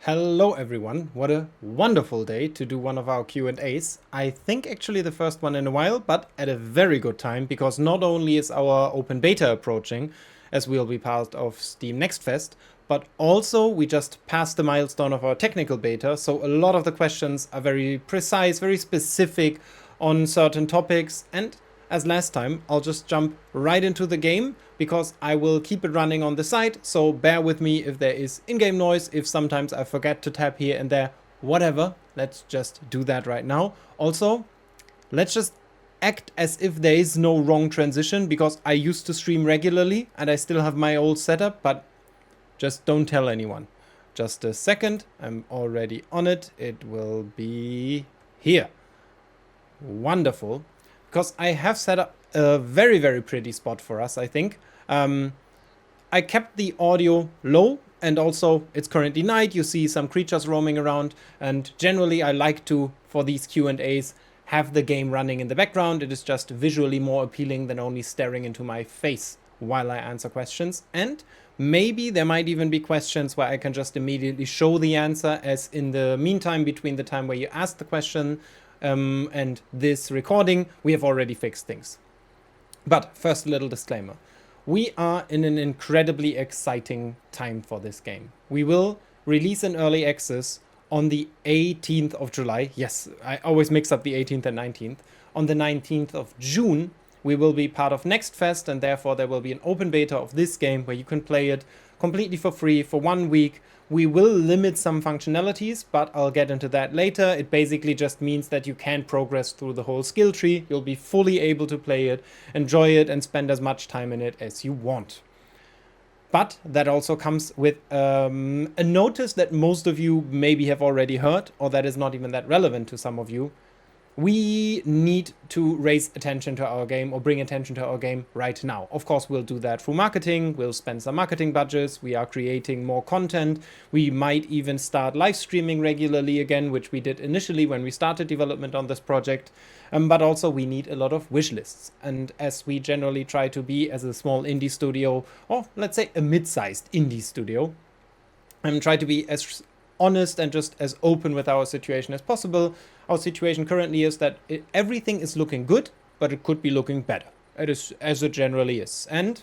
Hello everyone, what a wonderful day to do one of our Q&As. I think actually the first one in a while, but at a very good time, because not only is our open beta approaching, as we'll be part of Steam Next Fest, but also we just passed the milestone of our technical beta, so a lot of the questions are very precise, very specific on certain topics, and as last time, I'll just jump right into the game because I will keep it running on the side, so bear with me if there is in-game noise, if sometimes I forget to tap here and there, whatever. Let's just do that right now. Also, let's just act as if there is no wrong transition because I used to stream regularly and I still have my old setup, but just don't tell anyone. Just a second, I'm already on it. It will be here. Wonderful. Because I have set up a very, very pretty spot for us, I think. I kept the audio low, and also it's currently night. You see some creatures roaming around, and generally I like to, for these Q&As, have the game running in the background. It is just visually more appealing than only staring into my face while I answer questions. And maybe there might even be questions where I can just immediately show the answer, as in the meantime, between the time where you ask the question and this recording, we have already fixed things. But first, a little disclaimer. We are in an incredibly exciting time for this game. We will release an early access on the 18th of July. Yes, I always mix up the 18th and 19th. On the 19th of June, we will be part of Next Fest, and therefore there will be an open beta of this game where you can play it completely for free for 1 week. We will limit some functionalities, but I'll get into that later. It basically just means that you can progress through the whole skill tree. You'll be fully able to play it, enjoy it, and spend as much time in it as you want. But that also comes with a notice that most of you maybe have already heard, or that is not even that relevant to some of you. We need to raise attention to our game, or bring attention to our game right now. Of course, we'll do that through marketing. We'll spend some marketing budgets. We are creating more content. We might even start live streaming regularly again, which we did initially when we started development on this project. But also we need a lot of wish lists. And as we generally try to be as a small indie studio, or let's say a mid-sized indie studio, try to be as honest and just as open with our situation as possible. Our situation currently is that everything is looking good, but it could be looking better. It is as it generally is. And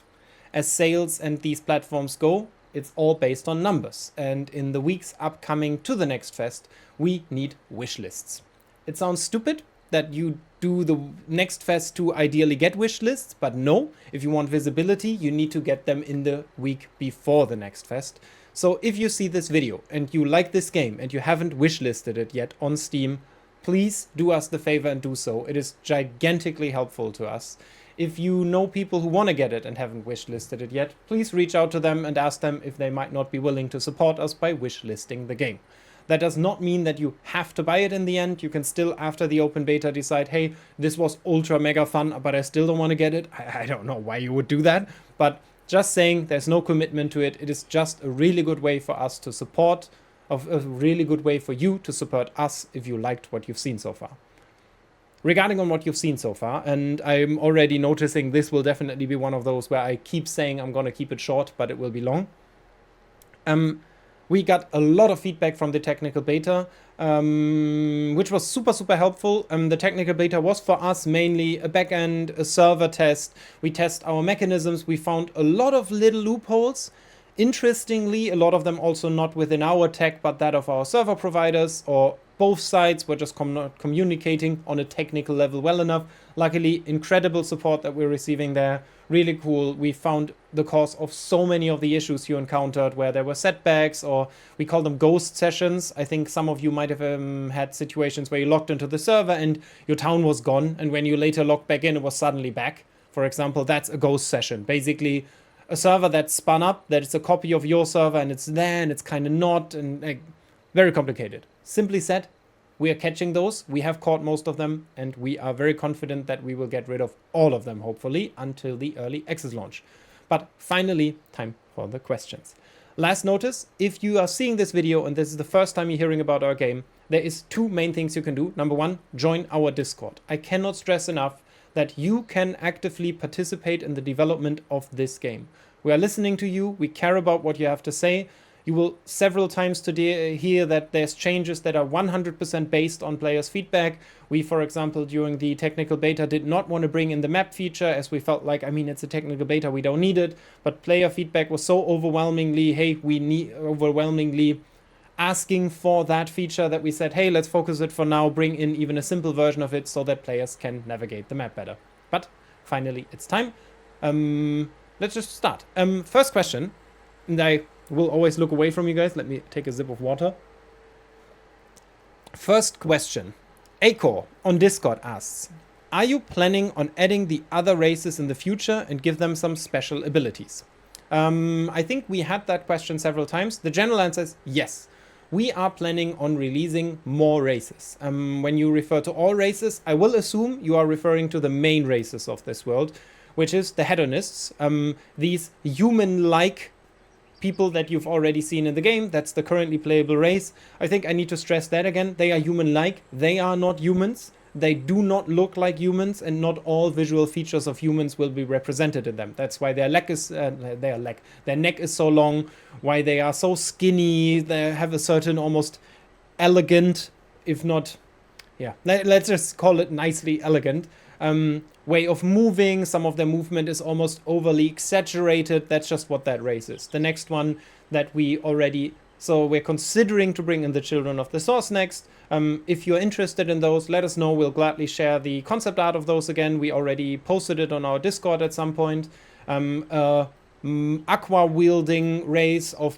as sales and these platforms go, it's all based on numbers. And in the weeks upcoming to the next fest, we need wish lists. It sounds stupid that you do the next fest to ideally get wish lists, but no, if you want visibility, you need to get them in the week before the next fest. So if you see this video and you like this game and you haven't wishlisted it yet on Steam, please do us the favor and do so. It is gigantically helpful to us. If you know people who want to get it and haven't wishlisted it yet, please reach out to them and ask them if they might not be willing to support us by wishlisting the game. That does not mean that you have to buy it in the end. You can still, after the open beta, decide, hey, this was ultra mega fun, but I still don't want to get it. I don't know why you would do that, but just saying, there's no commitment to it. It is just a really good way for us to support, a really good way for you to support us if you liked what you've seen so far. Regarding on what you've seen so far, and I'm already noticing this will definitely be one of those where I keep saying I'm going to keep it short, but it will be long. We got a lot of feedback from the technical beta, which was super, super helpful. The technical beta was for us mainly a backend, a server test. We test our mechanisms. We found a lot of little loopholes. Interestingly, a lot of them also not within our tech, but that of our server providers, or both sides were just not communicating on a technical level well enough. Luckily, incredible support that we're receiving there. Really cool. We found the cause of so many of the issues you encountered where there were setbacks, or we call them ghost sessions. I think some of you might have had situations where you logged into the server and your town was gone, and when you later logged back in, it was suddenly back. For example, that's a ghost session. Basically, a server that's spun up, that it's a copy of your server and it's there and it's kind of not, and very complicated. Simply said, we are catching those. We have caught most of them, and we are very confident that we will get rid of all of them, hopefully, until the early access launch. But finally, time for the questions. Last notice, if you are seeing this video and this is the first time you're hearing about our game, there is two main things you can do. Number one, join our Discord. I cannot stress enough that you can actively participate in the development of this game. We are listening to you. We care about what you have to say. You will several times today hear that there's changes that are 100% based on players' feedback. We, for example, during the technical beta did not want to bring in the map feature, as we felt like, I mean, it's a technical beta, we don't need it. But player feedback was so overwhelmingly, hey, we need overwhelmingly asking for that feature that we said, hey, let's focus it for now, bring in even a simple version of it so that players can navigate the map better. But finally, it's time. Let's just start. First question, and I will always look away from you guys. Let me take a sip of water. First question. Acor on Discord asks, are you planning on adding the other races in the future and give them some special abilities? I think we had that question several times. The general answer is yes. We are planning on releasing more races. When you refer to all races, I will assume you are referring to the main races of this world, which is the hedonists, these human-like people that you've already seen in the game. That's the currently playable race. I think I need to stress that again. They are human-like. They are not humans. They do not look like humans, and not all visual features of humans will be represented in them. That's why their neck is so long, why they are so skinny. They have a certain almost elegant, if not, yeah, let's just call it nicely elegant, way of moving. Some of their movement is almost overly exaggerated. That's just what that race is. The next one that we already... So we're considering to bring in the Children of the Source next. If you're interested in those, let us know. We'll gladly share the concept art of those again. We already posted it on our Discord at some point. Aqua-wielding race of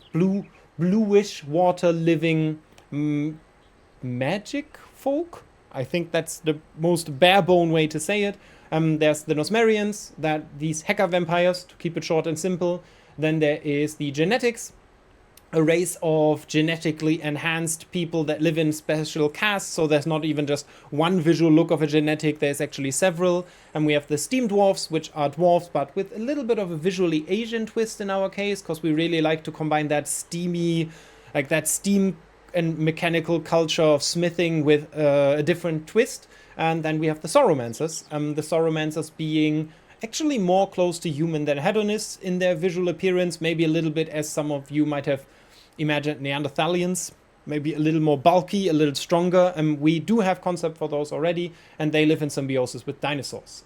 bluish water-living magic folk. I think that's the most bare-bone way to say it. There's the Nosmerians, these hacker vampires, to keep it short and simple. Then there is the Genetics, a race of genetically enhanced people that live in special castes, so there's not even just one visual look of a genetic, there's actually several. And we have the Steam Dwarfs, which are dwarfs, but with a little bit of a visually Asian twist in our case, because we really like to combine that steamy, like that steam and mechanical culture of smithing with a different twist. And then we have the Sauromancers, the Sauromancers being actually more close to human than hedonists in their visual appearance, maybe a little bit as some of you might have imagined Neanderthalians, maybe a little more bulky, a little stronger. We do have concept for those already, and they live in symbiosis with dinosaurs.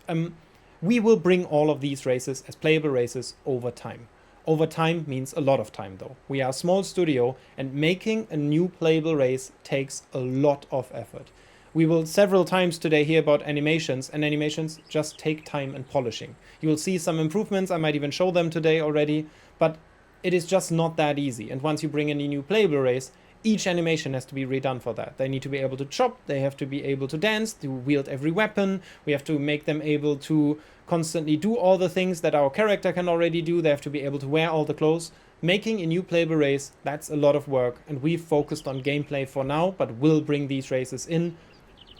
We will bring all of these races as playable races over time. Over time means a lot of time though. We are a small studio, and making a new playable race takes a lot of effort. We will several times today hear about animations, and animations just take time and polishing. You will see some improvements, I might even show them today already, but it is just not that easy. And once you bring in a new playable race, each animation has to be redone for that. They need to be able to chop, they have to be able to dance, to wield every weapon, we have to make them able to constantly do all the things that our character can already do, they have to be able to wear all the clothes. Making a new playable race, that's a lot of work, and we've focused on gameplay for now, but will bring these races in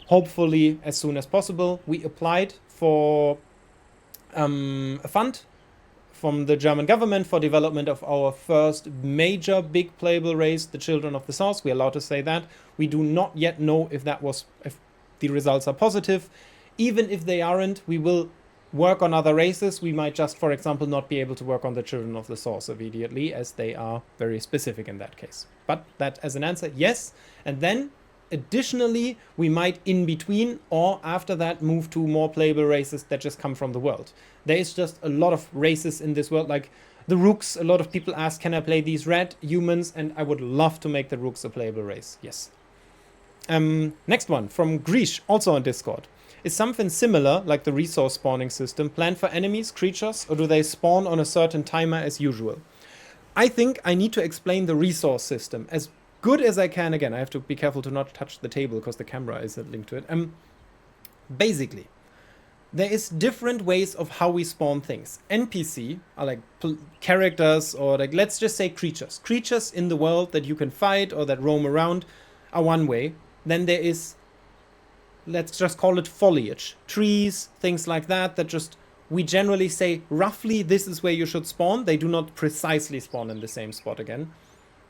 hopefully as soon as possible. We applied for a fund from the German government for development of our first major big playable race, the Children of the Source. We're allowed to say that. We do not yet know if the results are positive. Even if they aren't, we will work on other races. We might just, for example, not be able to work on the Children of the Source immediately, as they are very specific in that case. But that as an answer, yes. And then additionally, we might in between or after that move to more playable races that just come from the world. There is just a lot of races in this world, like the Rooks. A lot of people ask, can I play these red humans? And I would love to make the Rooks a playable race. Yes. Next one from Grish, also on Discord. Is something similar, like the resource spawning system, planned for enemies, creatures, or do they spawn on a certain timer as usual? I think I need to explain the resource system as good as I can. Again, I have to be careful to not touch the table because the camera is linked to it. Basically, there is different ways of how we spawn things. NPC are like characters, or like, let's just say creatures. Creatures in the world that you can fight or that roam around are one way. Then there is, let's just call it foliage. Trees, things like that, that just, we generally say roughly this is where you should spawn. They do not precisely spawn in the same spot again.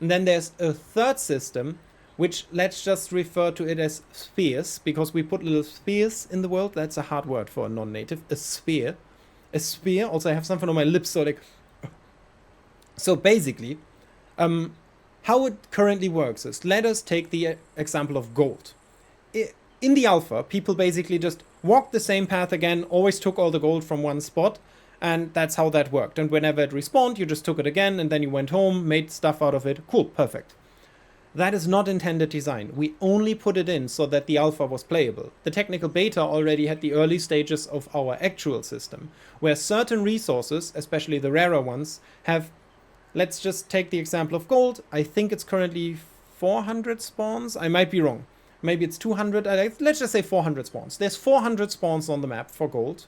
And then there's a third system, which let's just refer to it as spheres, because we put little spheres in the world. That's a hard word for a non-native. A sphere. A sphere. Also, I have something on my lips, so like... So basically, How it currently works is, let us take the example of gold. In the alpha, people basically just walked the same path again, always took all the gold from one spot, and that's how that worked. And whenever it respawned, you just took it again, and then you went home, made stuff out of it. Cool, perfect. That is not intended design. We only put it in so that the alpha was playable. The technical beta already had the early stages of our actual system, where certain resources, especially the rarer ones, have... Let's just take the example of gold. I think it's currently 400 spawns. I might be wrong. Maybe it's 200. Let's just say 400 spawns. There's 400 spawns on the map for gold.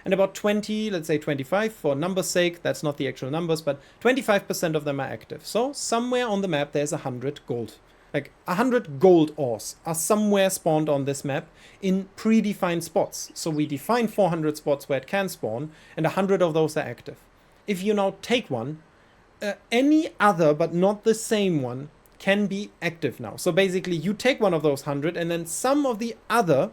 And about 20, let's say 25 for numbers' sake. That's not the actual numbers, but 25% of them are active. So somewhere on the map there's 100 gold. Like 100 gold ores are somewhere spawned on this map in predefined spots. So we define 400 spots where it can spawn, and 100 of those are active. If you now take one, any other but not the same one can be active now. So basically you take one of those 100 and then some of the other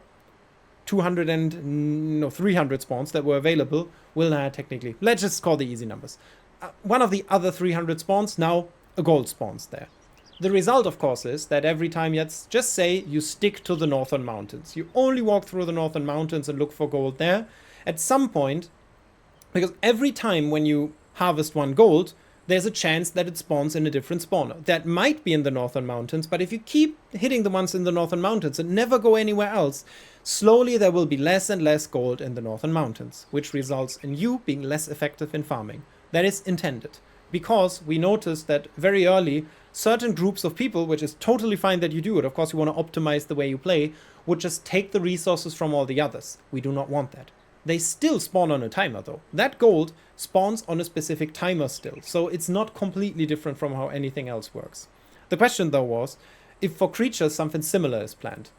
200 and 300 spawns that were available will technically, let's just call the easy numbers. One of the other 300 spawns, now a gold spawns there. The result, of course, is that every time, just say you stick to the northern mountains. You only walk through the northern mountains and look for gold there. At some point, because every time when you harvest one gold, there's a chance that it spawns in a different spawner. That might be in the northern mountains, but if you keep hitting the ones in the northern mountains and never go anywhere else, slowly there will be less and less gold in the northern mountains, which results in you being less effective in farming. That is intended, because we noticed that very early, certain groups of people, which is totally fine that you do it, of course you want to optimize the way you play, would just take the resources from all the others. We do not want that. They still spawn on a timer though. That gold spawns on a specific timer still, so it's not completely different from how anything else works. The question though was, if for creatures something similar is planned.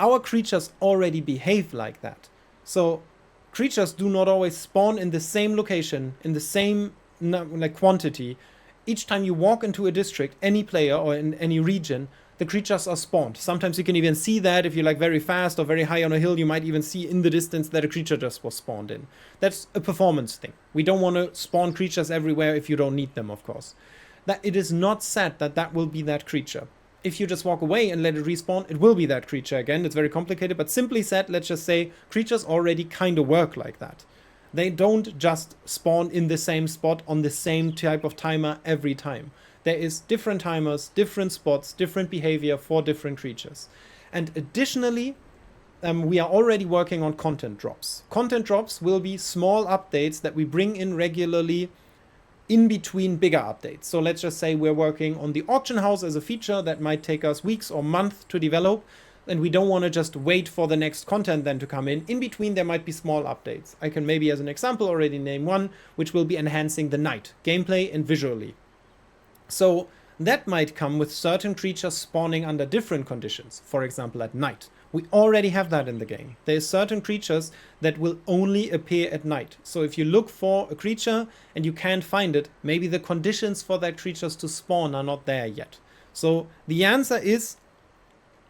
Our creatures already behave like that. So creatures do not always spawn in the same location, in the same quantity. Each time you walk into a district, any player or in any region, the creatures are spawned. Sometimes you can even see that if you're very fast or very high on a hill, you might even see in the distance that a creature just was spawned in. That's a performance thing. We don't want to spawn creatures everywhere if you don't need them, of course. That it is not said that that will be that creature. If you just walk away and let it respawn, it will be that creature again. It's very complicated, but simply said, let's just say creatures already kind of work like that. They don't just spawn in the same spot on the same type of timer every time. There is different timers, different spots, different behavior for different creatures. And additionally, we are already working on content drops. Content drops will be small updates that we bring in regularly in between bigger updates. So let's just say we're working on the auction house as a feature that might take us weeks or months to develop, and we don't want to just wait for the next content then to come in. In between there might be small updates. I can maybe as an example already name one, which will be enhancing the night, gameplay and visually. So that might come with certain creatures spawning under different conditions, for example at night. We already have that in the game. There are certain creatures that will only appear at night. So if you look for a creature and you can't find it, maybe the conditions for that creatures to spawn are not there yet. So the answer is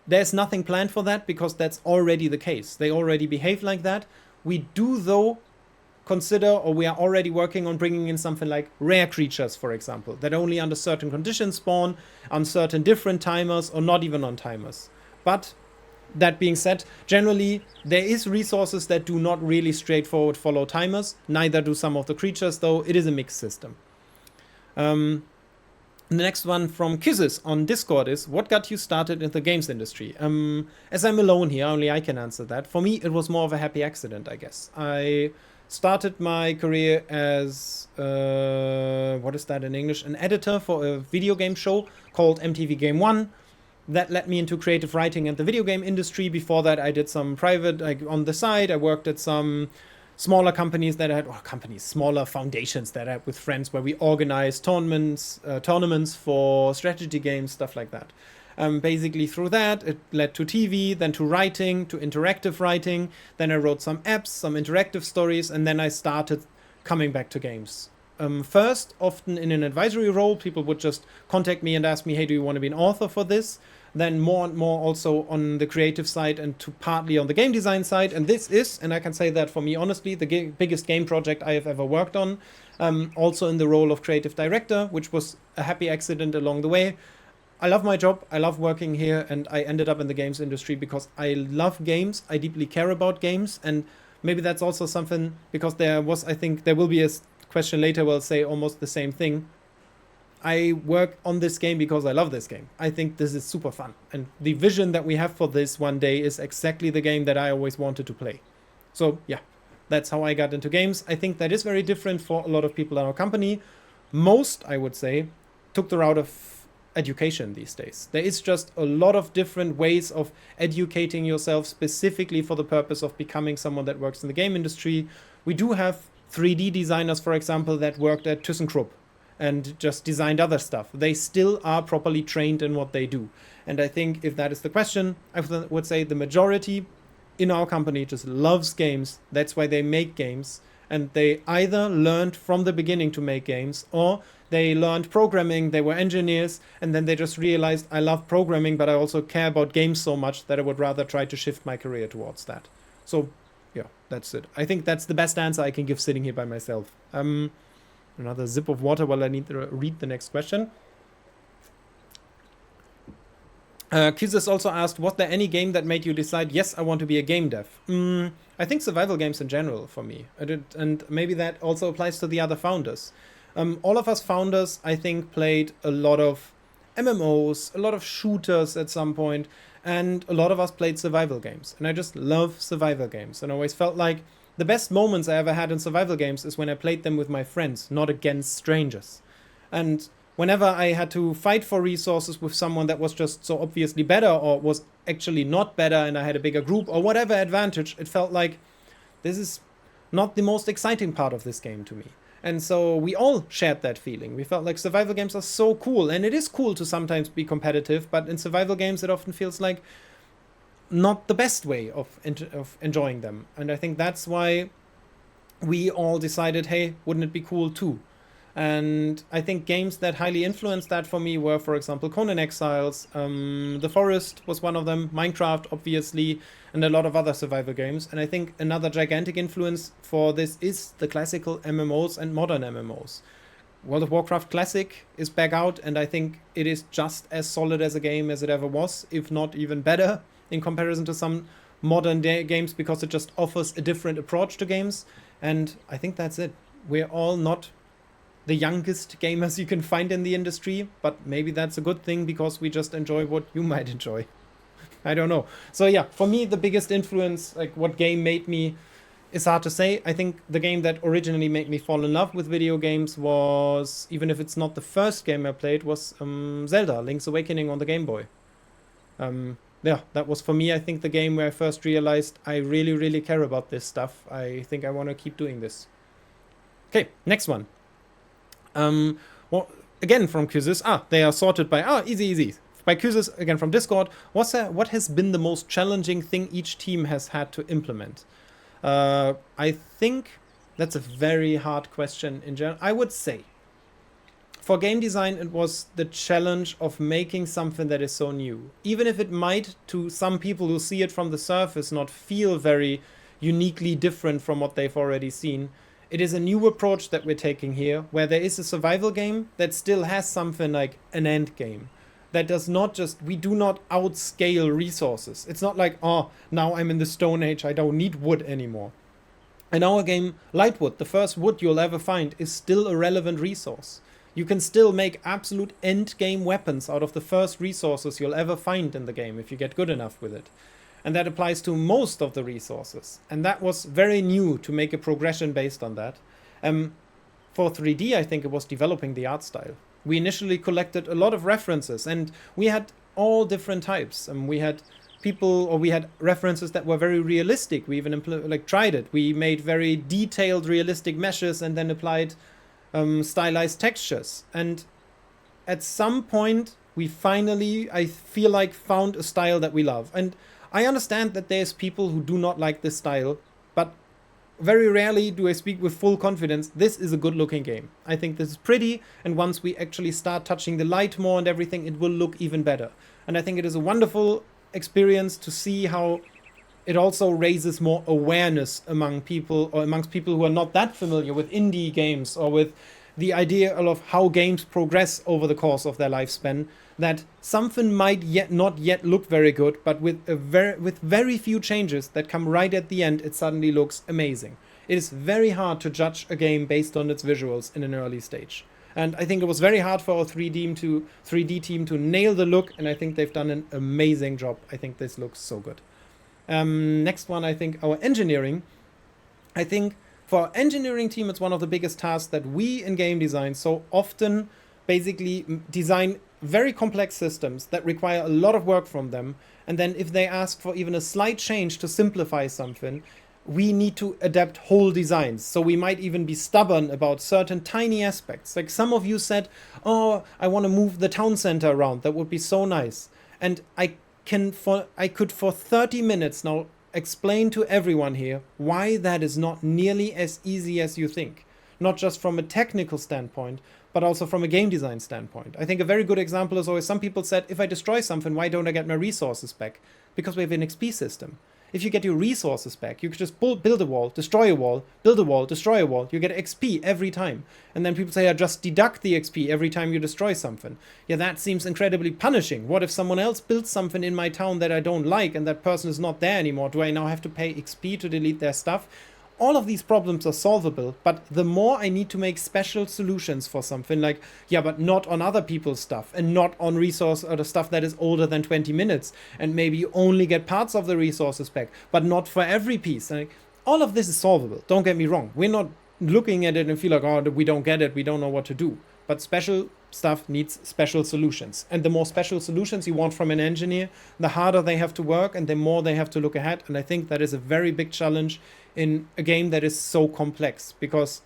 there's nothing planned for that because that's already the case. They already behave like that. We do though consider, or we are already working on bringing in something like rare creatures, for example, that only under certain conditions spawn, on certain different timers, or not even on timers. But that being said, generally there is resources that do not really straightforward follow timers, neither do some of the creatures, though it is a mixed system. The next one from Kisses on Discord is, what got you started in the games industry? As I'm alone here, only I can answer that. For me, it was more of a happy accident, I guess. I started my career as, what is that in English? An editor for a video game show called MTV Game 1. That led me into creative writing and the video game industry. Before that, I did some private, on the side. I worked at some smaller companies that I had, smaller foundations that I had with friends where we organized tournaments for strategy games, stuff like that. Basically through that, it led to TV, then to writing, to interactive writing. Then I wrote some apps, some interactive stories, and then I started coming back to games. First, often in an advisory role, people would just contact me and ask me, hey, do you want to be an author for this? Then more and more also on the creative side and to partly on the game design side. And this is, and I can say that for me honestly, the biggest game project I have ever worked on. Also in the role of creative director, which was a happy accident along the way. I love my job, I love working here, and I ended up in the games industry because I love games, I deeply care about games, and maybe that's also something, because I think there will be a question later where I'll say almost the same thing. I work on this game because I love this game. I think this is super fun, and the vision that we have for this one day is exactly the game that I always wanted to play. So yeah, that's how I got into games. I think that is very different for a lot of people in our company. Most, I would say, took the route of education these days. There is just a lot of different ways of educating yourself specifically for the purpose of becoming someone that works in the game industry. We do have 3D designers, for example, that worked at ThyssenKrupp and just designed other stuff. They still are properly trained in what they do. And I think if that is the question, I would say the majority in our company just loves games. That's why they make games. And they either learned from the beginning to make games, or they learned programming, they were engineers, and then they just realized, I love programming, but I also care about games so much that I would rather try to shift my career towards that. So, yeah, that's it. I think that's the best answer I can give sitting here by myself. Another sip of water while I need to read the next question. Kizis also asked, was there any game that made you decide, yes, I want to be a game dev? I think survival games in general for me. And maybe that also applies to the other founders. All of us founders, I think, played a lot of MMOs, a lot of shooters at some point, and a lot of us played survival games. And I just love survival games. And I always felt like the best moments I ever had in survival games is when I played them with my friends, not against strangers. And whenever I had to fight for resources with someone that was just so obviously better or was actually not better and I had a bigger group or whatever advantage, it felt like this is not the most exciting part of this game to me. And so we all shared that feeling. We felt like survival games are so cool, and it is cool to sometimes be competitive, but in survival games it often feels like not the best way of enjoying them. And I think that's why we all decided, hey, wouldn't it be cool too? And I think games that highly influenced that for me were, for example, Conan Exiles, The Forest was one of them, Minecraft, obviously, and a lot of other survival games. And I think another gigantic influence for this is the classical MMOs and modern MMOs. World of Warcraft Classic is back out, and I think it is just as solid as a game as it ever was, if not even better, in comparison to some modern games, because it just offers a different approach to games. And I think that's it. We're all not the youngest gamers you can find in the industry, but maybe that's a good thing because we just enjoy what you might enjoy. I don't know. So yeah, for me, the biggest influence, like what game made me, is hard to say. I think the game that originally made me fall in love with video games was, even if it's not the first game I played, was Zelda, Link's Awakening on the Game Boy. Yeah, that was for me, I think, the game where I first realized I really, really care about this stuff. I think I want to keep doing this. Okay, next one. Well, again from Kuzis. They are sorted by, easy. By Kuzis, again from Discord. What has been the most challenging thing each team has had to implement? I think that's a very hard question in general. I would say for game design, it was the challenge of making something that is so new. Even if it might, to some people who see it from the surface, not feel very uniquely different from what they've already seen. It is a new approach that we're taking here, where there is a survival game that still has something like an end game. That does not just, we do not outscale resources. It's not like, now I'm in the Stone Age, I don't need wood anymore. In our game, Lightwood, the first wood you'll ever find, is still a relevant resource. You can still make absolute end game weapons out of the first resources you'll ever find in the game if you get good enough with it. And that applies to most of the resources. And that was very new to make a progression based on that. For 3D, I think it was developing the art style. We initially collected a lot of references, and we had all different types. We had we had references that were very realistic. We even tried it. We made very detailed, realistic meshes and then applied stylized textures. And at some point, we finally, I feel like, found a style that we love. And I understand that there's people who do not like this style, but very rarely do I speak with full confidence, this is a good looking game. I think this is pretty, and once we actually start touching the light more and everything, it will look even better. And I think it is a wonderful experience to see how it also raises more awareness among people, or amongst people who are not that familiar with indie games, or with the idea of how games progress over the course of their lifespan, that something might not yet look very good, but with very few changes that come right at the end, it suddenly looks amazing. It is very hard to judge a game based on its visuals in an early stage. And I think it was very hard for our 3D team to nail the look, and I think they've done an amazing job. I think this looks so good. Next one, I think our engineering. I think for our engineering team, it's one of the biggest tasks that we in game design so often basically design very complex systems that require a lot of work from them. And then if they ask for even a slight change to simplify something, we need to adapt whole designs. So we might even be stubborn about certain tiny aspects. Like some of you said, oh, I want to move the town center around. That would be so nice. And I could for 30 minutes now explain to everyone here why that is not nearly as easy as you think. Not just from a technical standpoint, but also from a game design standpoint. I think a very good example is always some people said, if I destroy something, why don't I get my resources back? Because we have an XP system. If you get your resources back, you could just build a wall, destroy a wall, build a wall, destroy a wall. You get XP every time. And then people say, I just deduct the XP every time you destroy something. Yeah, that seems incredibly punishing. What if someone else builds something in my town that I don't like and that person is not there anymore? Do I now have to pay XP to delete their stuff? All of these problems are solvable, but the more I need to make special solutions for something like, yeah, but not on other people's stuff and not on resource or the stuff that is older than 20 minutes. And maybe you only get parts of the resources back, but not for every piece. And all of this is solvable. Don't get me wrong. We're not looking at it and feel like, oh, we don't get it. We don't know what to do. But special stuff needs special solutions. And the more special solutions you want from an engineer, the harder they have to work and the more they have to look ahead. And I think that is a very big challenge in a game that is so complex, because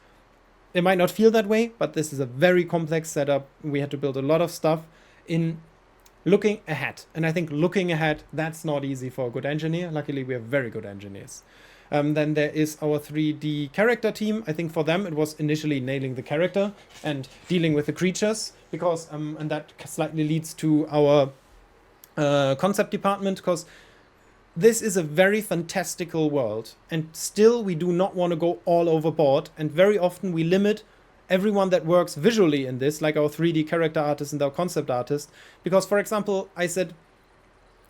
it might not feel that way, but this is a very complex setup. We had to build a lot of stuff in looking ahead. And I think looking ahead, that's not easy for a good engineer. Luckily, we have very good engineers. Then there is our 3D character team. I think for them, it was initially nailing the character and dealing with the creatures, because and that slightly leads to our concept department, because this is a very fantastical world, and still we do not want to go all overboard, and very often we limit everyone that works visually in this, like our 3D character artist and our concept artist, because, for example, I said,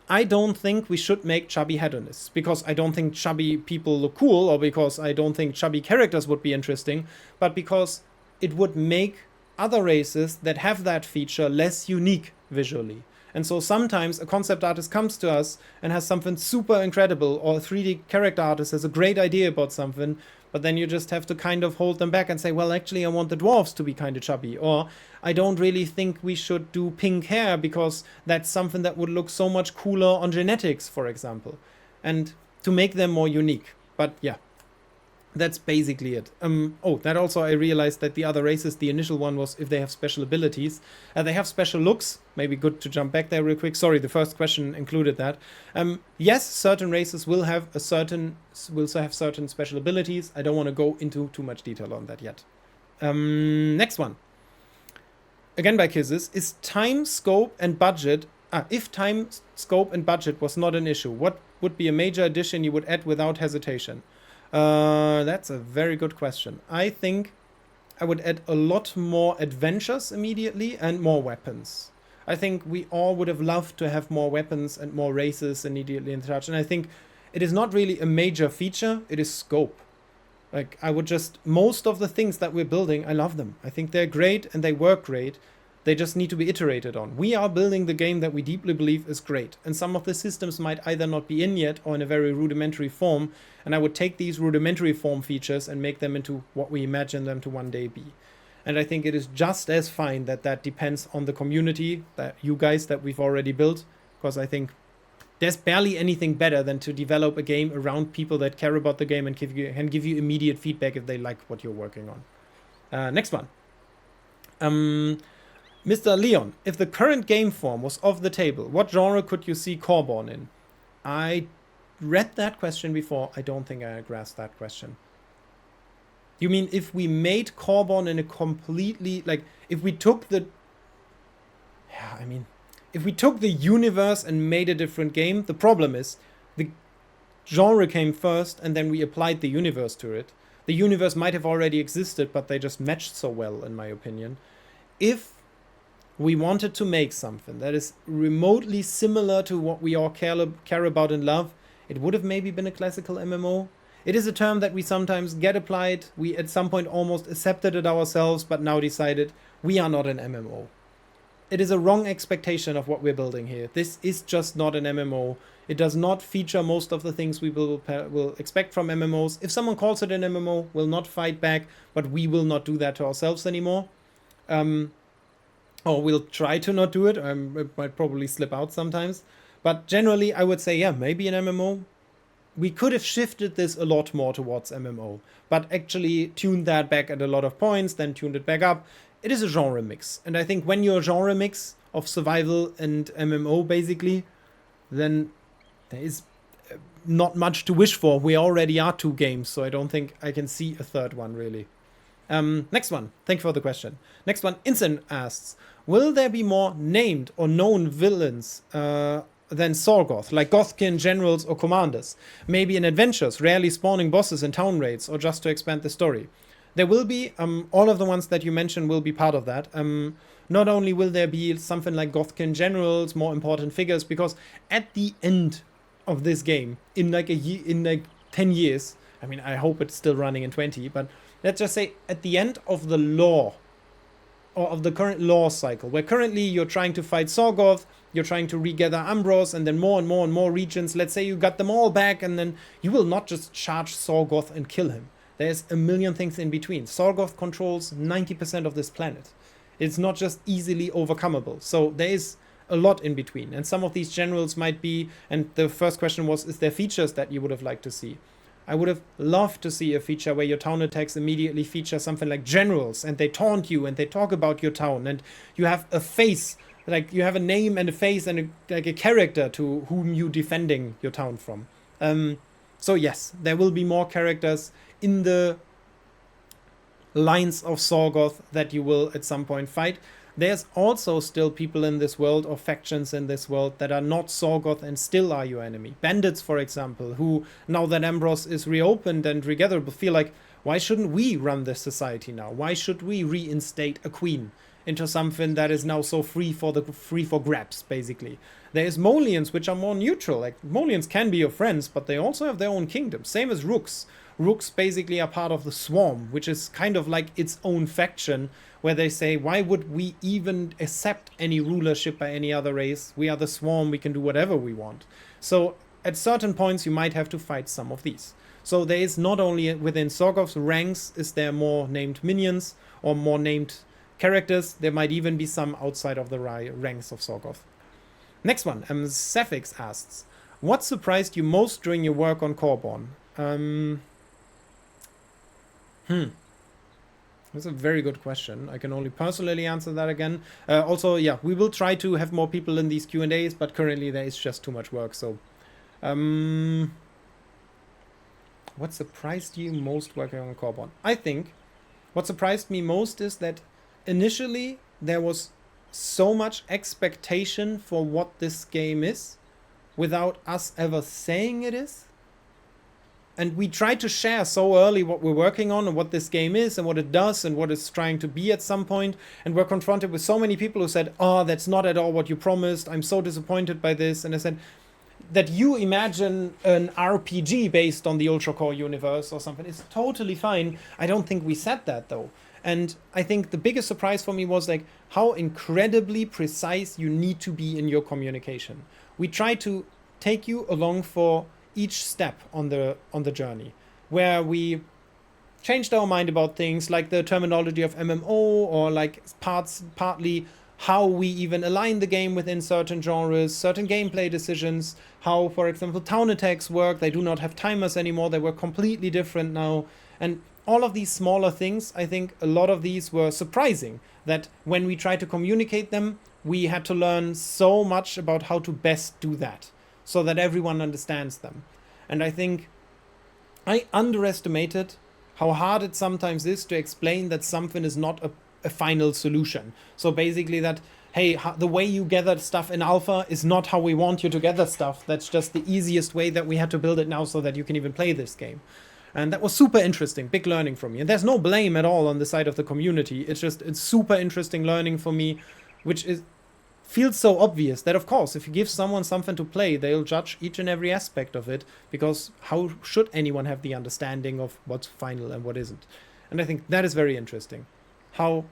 I don't think we should make chubby hedonists, because I don't think chubby people look cool, or because I don't think chubby characters would be interesting, but because it would make other races that have that feature less unique visually. And so sometimes a concept artist comes to us and has something super incredible, or a 3D character artist has a great idea about something, but then you just have to kind of hold them back and say, well, actually, I want the dwarves to be kind of chubby, or I don't really think we should do pink hair because that's something that would look so much cooler on genetics, for example, and to make them more unique. But yeah, that's basically it. That also I realized that the other races, the initial one was if they have special abilities. They have special looks. Maybe good to jump back there real quick. Sorry, the first question included that. Yes, certain races will have certain special abilities. I don't want to go into too much detail on that yet. Next one. Again by Kisses. Is time, scope, and budget... if time, scope, and budget was not an issue, what would be a major addition you would add without hesitation? That's a very good question. I think I would add a lot more adventures immediately and more weapons. I think we all would have loved to have more weapons and more races immediately in touch. And I think it is not really a major feature, it is scope. Like, I would just, most of the things that we're building, I love them. I think they're great and they work great. They just need to be iterated on. We are building the game that we deeply believe is great. And some of the systems might either not be in yet or in a very rudimentary form. And I would take these rudimentary form features and make them into what we imagine them to one day be. And I think it is just as fine that that depends on the community, that you guys that we've already built. Because I think there's barely anything better than to develop a game around people that care about the game and can give you immediate feedback if they like what you're working on. Next one. Mr. Leon, if the current game form was off the table, what genre could you see Coreborn in? I read that question before. I don't think I grasped that question. You mean if we made Coreborn in a completely, like, if we took the... Yeah, I mean, if we took the universe and made a different game, the problem is the genre came first and then we applied the universe to it. The universe might have already existed, but they just matched so well, in my opinion. If we wanted to make something that is remotely similar to what we all care about and love, it would have maybe been a classical MMO. It is a term that we sometimes get applied. We at some point almost accepted it ourselves, but now decided we are not an MMO. It is a wrong expectation of what we're building here. This is just not an MMO. It does not feature most of the things we will expect from MMOs. If someone calls it an MMO, we'll not fight back, but we will not do that to ourselves anymore. Or we'll try to not do it. It might probably slip out sometimes. But generally, I would say, yeah, maybe an MMO. We could have shifted this a lot more towards MMO, but actually tuned that back at a lot of points, then tuned it back up. It is a genre mix. And I think when you're a genre mix of survival and MMO, basically, then there is not much to wish for. We already are 2 games, so I don't think I can see a third one, really. Next one. Thank you for the question. Next one, Instant asks, will there be more named or known villains than Sorgoth, like Gothkin generals or commanders? Maybe in adventures, rarely spawning bosses in town raids, or just to expand the story. There will be, all of the ones that you mentioned will be part of that. Not only will there be something like Gothkin generals, more important figures, because at the end of this game, in like 10 years, I mean, I hope it's still running in 20, but let's just say at the end of the lore, or of the current lore cycle, where currently you're trying to fight Sorgoth, you're trying to regather Ambros, and then more and more and more regions. Let's say you got them all back, and then you will not just charge Sorgoth and kill him. There's a million things in between. Sorgoth controls 90% of this planet. It's not just easily overcomable. So there is a lot in between. And some of these generals might be, and the first question was, is there features that you would have liked to see? I would have loved to see a feature where your town attacks immediately feature something like generals, and they taunt you and they talk about your town, and you have a face, like you have a name and a face and like a character to whom you defending your town from. So yes, there will be more characters in the lines of Sorgoth that you will at some point fight. There's also still people in this world, or factions in this world, that are not Sorgoth and still are your enemy. Bandits, for example, who, now that Ambros is reopened and regatherable, feel like, why shouldn't we run this society now? Why should we reinstate a queen into something that is now so free for grabs, basically? There is Molians, which are more neutral. Like, Molians can be your friends, but they also have their own kingdom. Same as Rooks. Rooks basically are part of the Swarm, which is kind of like its own faction, where they say, why would we even accept any rulership by any other race? We are the Swarm, we can do whatever we want. So at certain points you might have to fight some of these. So there is not only within Sorgoth's ranks is there more named minions or more named characters, there might even be some outside of the ranks of Sorgoth. Next one, Saphix asks, what surprised you most during your work on Coreborn? That's a very good question. I can only personally answer that again. Also, yeah, we will try to have more people in these Q&As, but currently there is just too much work. So, what surprised you most working on Coreborn? I think what surprised me most is that initially there was so much expectation for what this game is without us ever saying it is. And we tried to share so early what we're working on and what this game is and what it does and what it's trying to be at some point. And we're confronted with so many people who said, oh, that's not at all what you promised. I'm so disappointed by this. And I said, that you imagine an RPG based on the Ultracore universe or something is totally fine. I don't think we said that, though. And I think the biggest surprise for me was like how incredibly precise you need to be in your communication. We try to take you along for each step on the journey, where we changed our mind about things like the terminology of MMO, or like partly how we even align the game within certain genres, certain gameplay decisions, how, for example, town attacks work. They do not have timers anymore. They were completely different now. And all of these smaller things, I think a lot of these were surprising, that when we tried to communicate them, we had to learn so much about how to best do that, so that everyone understands them. And I think I underestimated how hard it sometimes is to explain that something is not a final solution. So basically that, hey, the way you gather stuff in alpha is not how we want you to gather stuff. That's just the easiest way that we had to build it now so that you can even play this game. And that was super interesting, big learning for me. And there's no blame at all on the side of the community. It's super interesting learning for me, which feels so obvious that, of course, if you give someone something to play, they'll judge each and every aspect of it, because how should anyone have the understanding of what's final and what isn't? And I think that is very interesting. How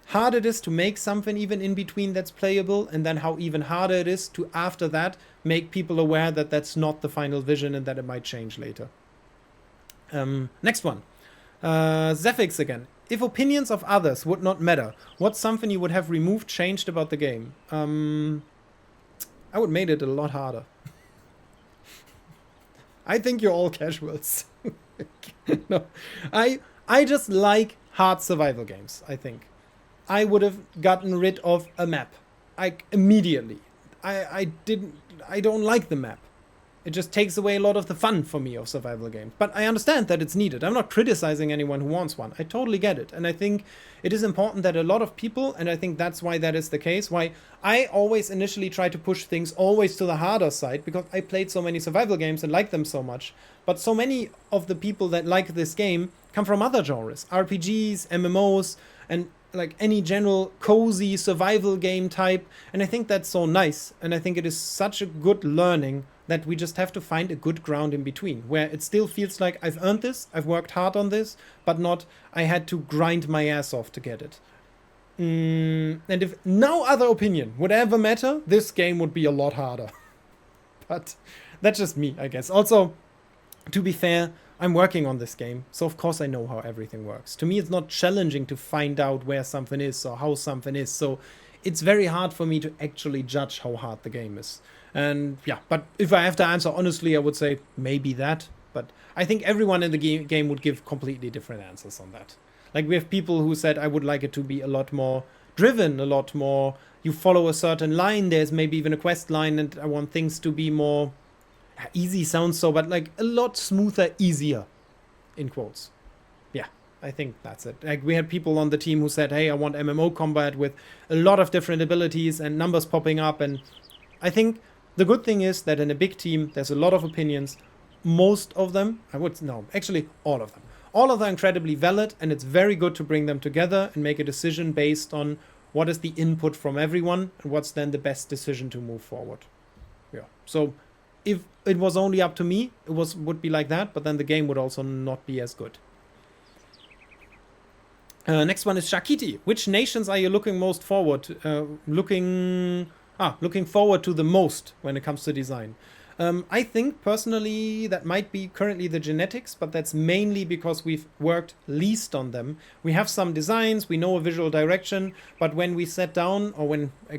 hard it is to make something even in between that's playable, and then how even harder it is to, after that, make people aware that that's not the final vision and that it might change later. Next one. Zephix again. If opinions of others would not matter, what's something you would have removed, changed about the game? I would made it a lot harder. I think you're all casuals. No, I just like hard survival games, I think. I would have gotten rid of a map. Immediately. I don't like the map. It just takes away a lot of the fun for me of survival games. But I understand that it's needed. I'm not criticizing anyone who wants one. I totally get it. And I think it is important that a lot of people, and I think that's why that is the case, why I always initially try to push things always to the harder side, because I played so many survival games and like them so much. But so many of the people that like this game come from other genres. RPGs, MMOs, and like any general cozy survival game type. And I think that's so nice. And I think it is such a good learning that we just have to find a good ground in between, where it still feels like I've earned this, I've worked hard on this, but not I had to grind my ass off to get it. And if no other opinion would ever matter, this game would be a lot harder. But that's just me, I guess. Also, to be fair, I'm working on this game, so of course I know how everything works. To me, it's not challenging to find out where something is or how something is, so it's very hard for me to actually judge how hard the game is. And yeah, but if I have to answer honestly, I would say maybe that. But I think everyone in the game would give completely different answers on that. Like, we have people who said, I would like it to be a lot more driven, a lot more, you follow a certain line, there's maybe even a quest line, and I want things to be more, easy sounds so, but like a lot smoother, easier, in quotes. Yeah, I think that's it. Like, we had people on the team who said, hey, I want MMO combat with a lot of different abilities and numbers popping up. And I think the good thing is that in a big team, there's a lot of opinions. Most of them, actually all of them. All of them are incredibly valid, and it's very good to bring them together and make a decision based on what is the input from everyone and what's then the best decision to move forward. Yeah. So if it was only up to me, it would be like that, but then the game would also not be as good. Next one is Shakiti. Which nations are you looking most forward to, looking forward to the most when it comes to design? I think personally that might be currently the genetics, but that's mainly because we've worked least on them. We have some designs, we know a visual direction, but when we sat down, or when I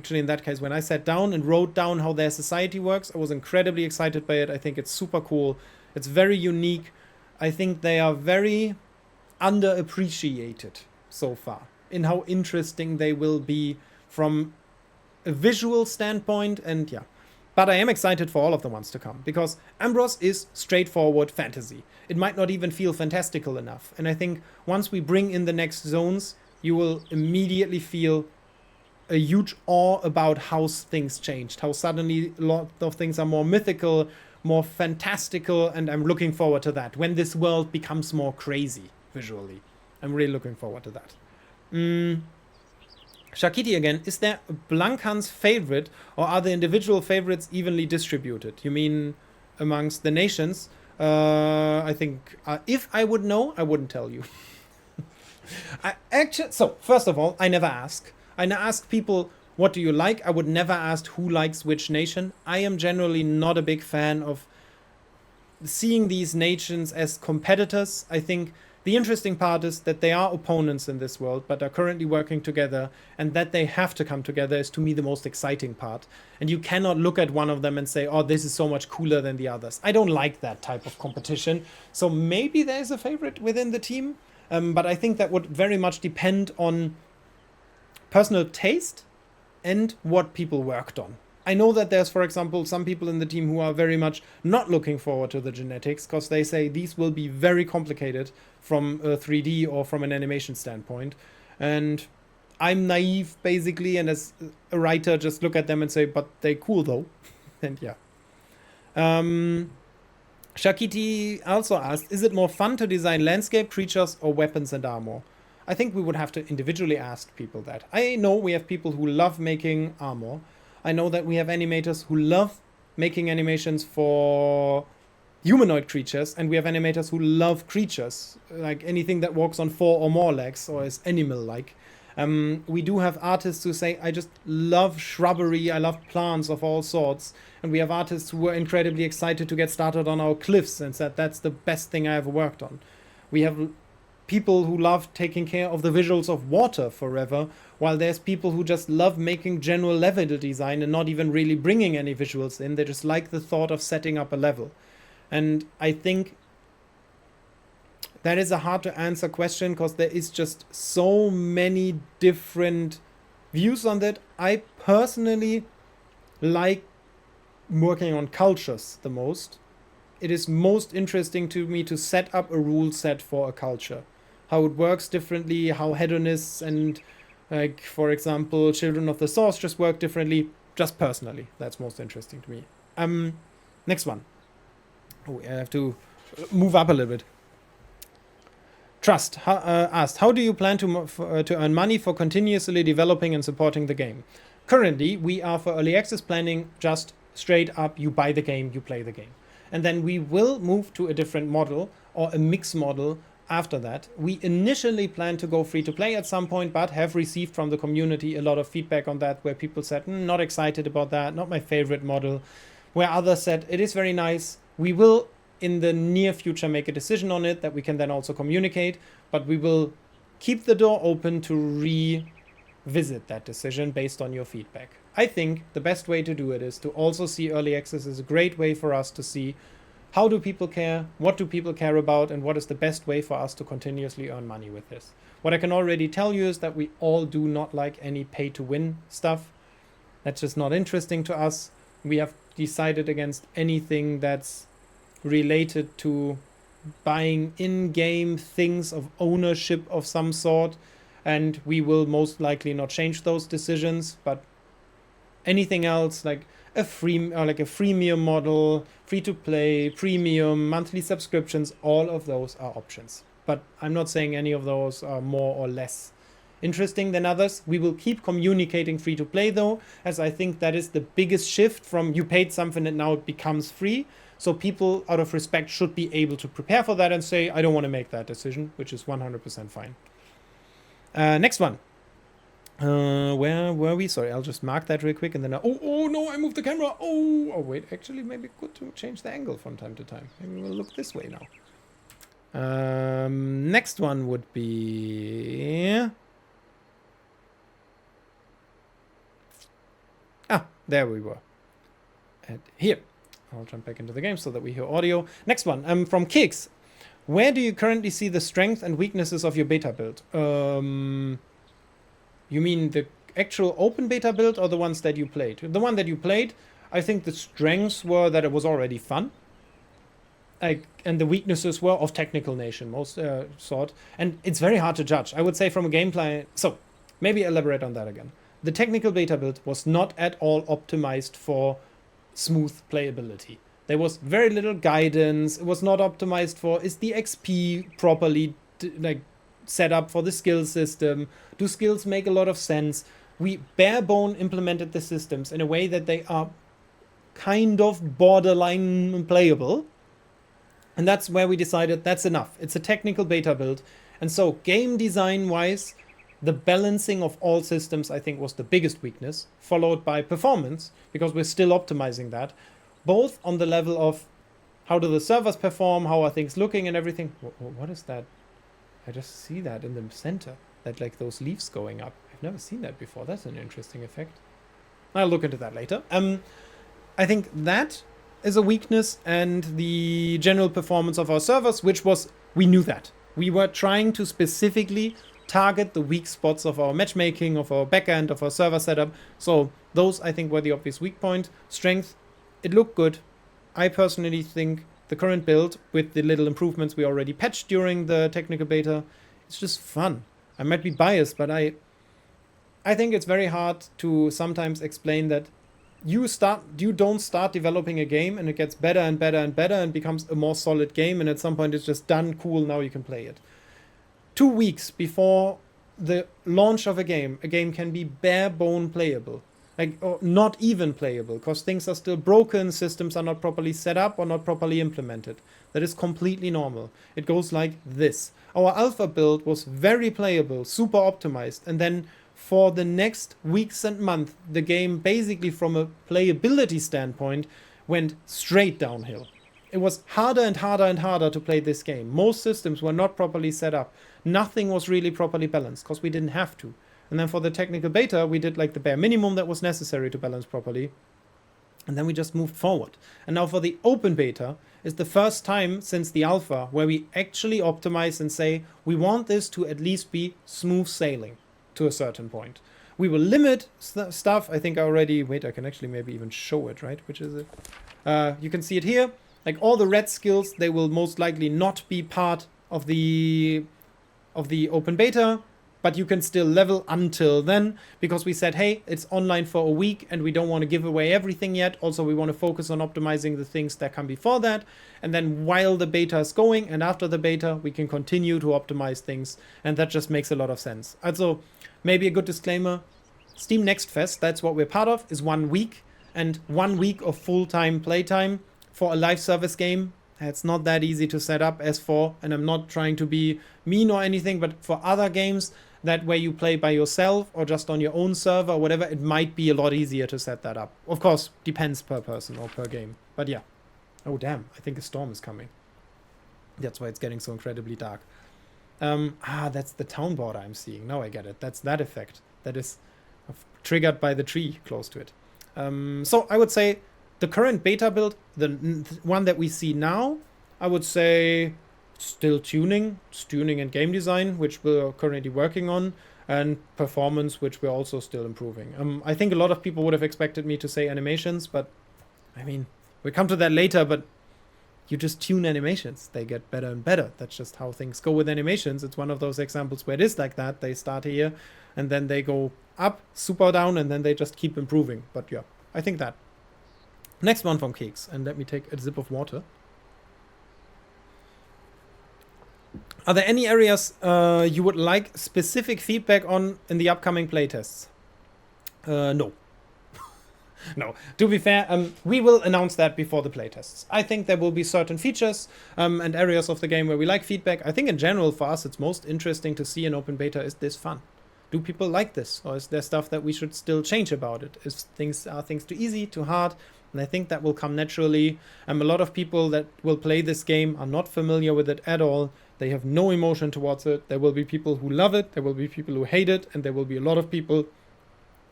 sat down and wrote down how their society works, I was incredibly excited by it. I think it's super cool. It's very unique. I think they are very underappreciated so far in how interesting they will be from a visual standpoint, and yeah. But I am excited for all of the ones to come, because Ambros is straightforward fantasy. It might not even feel fantastical enough. And I think once we bring in the next zones, you will immediately feel a huge awe about how things changed, how suddenly a lot of things are more mythical, more fantastical, and I'm looking forward to that. When this world becomes more crazy visually, I'm really looking forward to that. Shakiti again, is there a Blankans favorite, or are the individual favorites evenly distributed? You mean amongst the nations? I think if I would know, I wouldn't tell you. So first of all, I never ask. I ask people, what do you like? I would never ask who likes which nation. I am generally not a big fan of seeing these nations as competitors. I think the interesting part is that they are opponents in this world, but are currently working together, and that they have to come together is, to me, the most exciting part. And you cannot look at one of them and say, oh, this is so much cooler than the others. I don't like that type of competition. So maybe there is a favorite within the team, but I think that would very much depend on personal taste and what people worked on. I know that there's, for example, some people in the team who are very much not looking forward to the genetics because they say these will be very complicated from a 3D or from an animation standpoint. And I'm naive, basically, and as a writer, just look at them and say, but they cool, though. And yeah. Shakiti also asked, is it more fun to design landscape, creatures, or weapons and armor? I think we would have to individually ask people that. I know we have people who love making armor. I know that we have animators who love making animations for humanoid creatures, and we have animators who love creatures, like anything that walks on 4 or more legs or is animal-like. We do have artists who say, I just love shrubbery, I love plants of all sorts. And we have artists who were incredibly excited to get started on our cliffs and said, that's the best thing I ever worked on. We have people who love taking care of the visuals of water forever, while there's people who just love making general level design and not even really bringing any visuals in. They just like the thought of setting up a level. And I think that is a hard to answer question because there is just so many different views on that. I personally like working on cultures the most. It is most interesting to me to set up a rule set for a culture. How it works differently, how hedonists and, like, for example, Children of the Source just work differently, just personally. That's most interesting to me. Next one. Oh, I have to move up a little bit. Trust asked, how do you plan to earn money for continuously developing and supporting the game? Currently, we are for early access planning just straight up, you buy the game, you play the game. And then we will move to a different model or a mix model after that. We initially plan to go free to play at some point, but have received from the community a lot of feedback on that, where people said, not excited about that, not my favorite model, where others said, it is very nice. We will in the near future make a decision on it that we can then also communicate, but we will keep the door open to revisit that decision based on your feedback. I think the best way to do it is to also see early access as a great way for us to see how do people care, what do people care about, and what is the best way for us to continuously earn money with this. What I can already tell you is that we all do not like any pay-to-win stuff. That's just not interesting to us. We have decided against anything that's related to buying in-game things of ownership of some sort, and we will most likely not change those decisions. But anything else, like a freemium model, free-to-play, premium, monthly subscriptions, all of those are options. But I'm not saying any of those are more or less interesting than others. We will keep communicating free-to-play though, as I think that is the biggest shift from you paid something and now it becomes free. So people, out of respect, should be able to prepare for that and say, I don't want to make that decision, which is 100% fine. Next one. Where were we? Sorry, I'll just mark that real quick and then oh no, I moved the camera. Oh wait, actually maybe good to change the angle from time to time. Maybe we'll look this way now. Next one would be... there we were. And here. I'll jump back into the game so that we hear audio. Next one, from Kix. Where do you currently see the strengths and weaknesses of your beta build? You mean the actual open beta build or the ones that you played? The one that you played, I think the strengths were that it was already fun. And the weaknesses were of technical nation, most sort. And it's very hard to judge. I would say from a gameplay... So, maybe elaborate on that again. The technical beta build was not at all optimized for smooth playability. There was very little guidance. It was not optimized for, is the XP properly set up for the skill system? Do skills make a lot of sense? We bare bone implemented the systems in a way that they are kind of borderline playable. And that's where we decided that's enough. It's a technical beta build. And so game design wise, the balancing of all systems, I think, was the biggest weakness, followed by performance, because we're still optimizing that, both on the level of how do the servers perform, how are things looking and everything. What is that? I just see that in the center, that like those leaves going up. I've never seen that before. That's an interesting effect. I'll look into that later. I think that is a weakness, and the general performance of our servers, which was, we knew that. We were trying to specifically target the weak spots of our matchmaking, of our backend, of our server setup. So Those, I think, were the obvious weak point. Strength, it looked good. I personally think the current build, with the little improvements we already patched during the technical beta, it's just fun. I might be biased, but I think it's very hard to sometimes explain that you don't start developing a game and it gets better and better and better and becomes a more solid game, and at some point it's just done, cool, now you can play it. 2 weeks before the launch of a game can be bare bone playable. Like, or not even playable, because things are still broken, systems are not properly set up or not properly implemented. That is completely normal. It goes like this. Our alpha build was very playable, super optimized, and then for the next weeks and months, the game basically from a playability standpoint went straight downhill. It was harder and harder and harder to play this game. Most systems were not properly set up. Nothing was really properly balanced, because we didn't have to. And then for the technical beta, we did like the bare minimum that was necessary to balance properly. And then we just moved forward. And now for the open beta, is the first time since the alpha where we actually optimize and say, we want this to at least be smooth sailing to a certain point. We will limit stuff. I think I already, wait, I can actually maybe even show it, right? Which is it? You can see it here. Like all the red skills, they will most likely not be part of the open beta, but you can still level until then, because we said, hey, it's online for a week and we don't want to give away everything yet. Also, we want to focus on optimizing the things that come before that. And then while the beta is going and after the beta, we can continue to optimize things. And that just makes a lot of sense. Also, maybe a good disclaimer, Steam Next Fest, that's what we're part of, is 1 week. And 1 week of full-time playtime for a live service game, it's not that easy to set up as for, and I'm not trying to be mean or anything, but for other games that where you play by yourself or just on your own server or whatever, it might be a lot easier to set that up. Of course, depends per person or per game. But yeah. Oh, damn. I think a storm is coming. That's why it's getting so incredibly dark. That's the town border I'm seeing. Now I get it. That's that effect. That is triggered by the tree close to it. So I would say the current beta build, the one that we see now, I would say still tuning and game design, which we're currently working on, and performance, which we're also still improving. I think a lot of people would have expected me to say animations, but I mean, we'll come to that later, but you just tune animations. They get better and better. That's just how things go with animations. It's one of those examples where it is like that. They start here, and then they go up, super down, and then they just keep improving. But yeah, I think that. Next one from Cakes, and let me take a sip of water. Are there any areas you would like specific feedback on in the upcoming playtests? No. No. To be fair, we will announce that before the playtests. I think there will be certain features and areas of the game where we like feedback. I think in general for us it's most interesting to see in open beta, is this fun? Do people like this? Or is there stuff that we should still change about it? Are things too easy, too hard? And I think that will come naturally. A lot of people that will play this game are not familiar with it at all. They have no emotion towards it. There will be people who love it. There will be people who hate it. And there will be a lot of people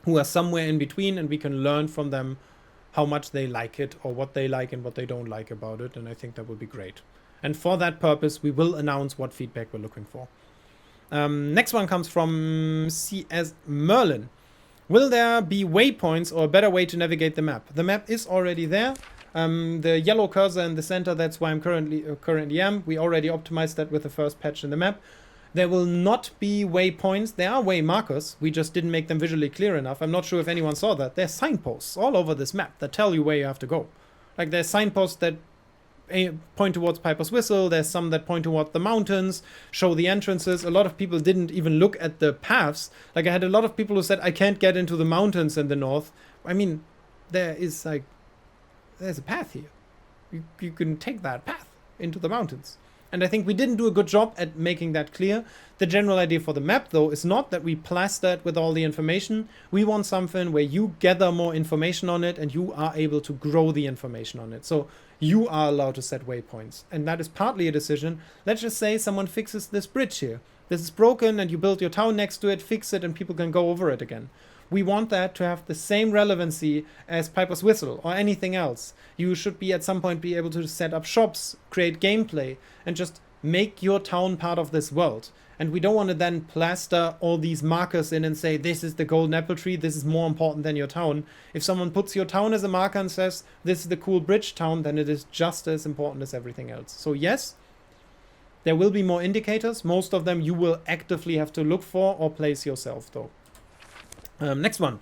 who are somewhere in between. And we can learn from them how much they like it or what they like and what they don't like about it. And I think that will be great. And for that purpose, we will announce what feedback we're looking for. Next one comes from CS Merlin. Will there be waypoints or a better way to navigate the map? The map is already there. The yellow cursor in the center, that's why I'm currently am. We already optimized that with the first patch in the map. There will not be waypoints. There are way markers. We just didn't make them visually clear enough. I'm not sure if anyone saw that. There's signposts all over this map that tell you where you have to go. Like there's signposts that point towards Piper's Whistle. There's some that point towards the mountains, show the entrances. A lot of people didn't even look at the paths. Like I had a lot of people who said, I can't get into the mountains in the north. I mean, there's a path here. You can take that path into the mountains. And I think we didn't do a good job at making that clear. The general idea for the map, though, is not that we plaster it with all the information. We want something where you gather more information on it and you are able to grow the information on it. So you are allowed to set waypoints. And that is partly a decision. Let's just say someone fixes this bridge here. This is broken and you build your town next to it, fix it, and people can go over it again. We want that to have the same relevancy as Piper's Whistle or anything else. You should be at some point be able to set up shops, create gameplay, and just make your town part of this world. and we don't want to then plaster all these markers in and say, this is the golden apple tree, this is more important than your town. If someone puts your town as a marker and says, this is the cool bridge town, then it is just as important as everything else. So yes, there will be more indicators. Most of them you will actively have to look for or place yourself, though. Next one.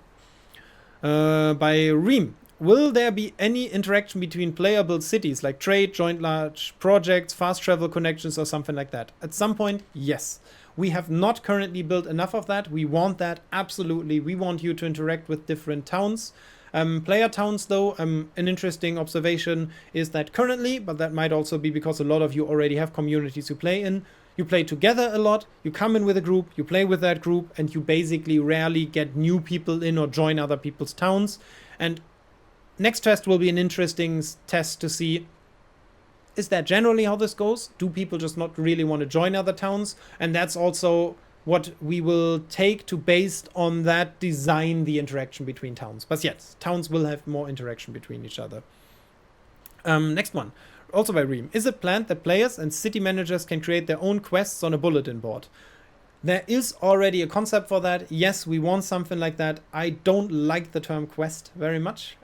By Reem. Will there be any interaction between player-built cities, like trade, joint large projects, fast travel connections, or something like that? At some point, yes. We have not currently built enough of that. We want that, absolutely. We want you to interact with different towns. Player towns, though, an interesting observation is that currently, but that might also be because a lot of you already have communities you play in, you play together a lot, you come in with a group, you play with that group, and you basically rarely get new people in or join other people's towns. And next test will be an interesting test to see, is that generally how this goes? Do people just not really want to join other towns? And that's also what we will take to, based on that, design the interaction between towns. But yes, towns will have more interaction between each other. Next one, also by Reem. Is it planned that players and city managers can create their own quests on a bulletin board? There is already a concept for that. Yes, we want something like that. I don't like the term quest very much.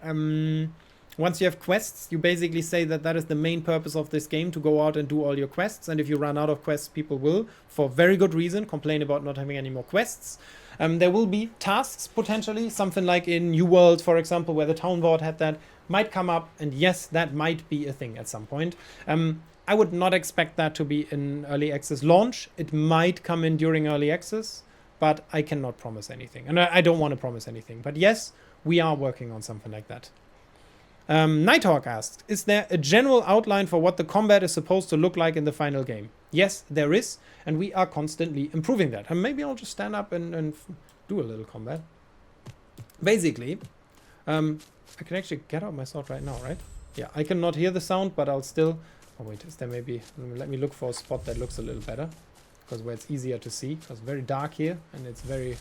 Once you have quests, you basically say that that is the main purpose of this game, to go out and do all your quests. And if you run out of quests, people will, for very good reason, complain about not having any more quests. There will be tasks, potentially. Something like in New World, for example, where the town board had that, might come up. And yes, that might be a thing at some point. I would not expect that to be in early access launch. It might come in during early access, but I cannot promise anything. And I don't want to promise anything. But yes, we are working on something like that. Nighthawk asked, is there a general outline for what the combat is supposed to look like in the final game? Yes, there is, and we are constantly improving that. And maybe I'll just stand up and do a little combat. Basically, I can actually get out my sword right now, right? Yeah, I cannot hear the sound, but I'll still... Oh wait, is there maybe... Let me look for a spot that looks a little better. Because where it's easier to see. Because it's very dark here, and it's very...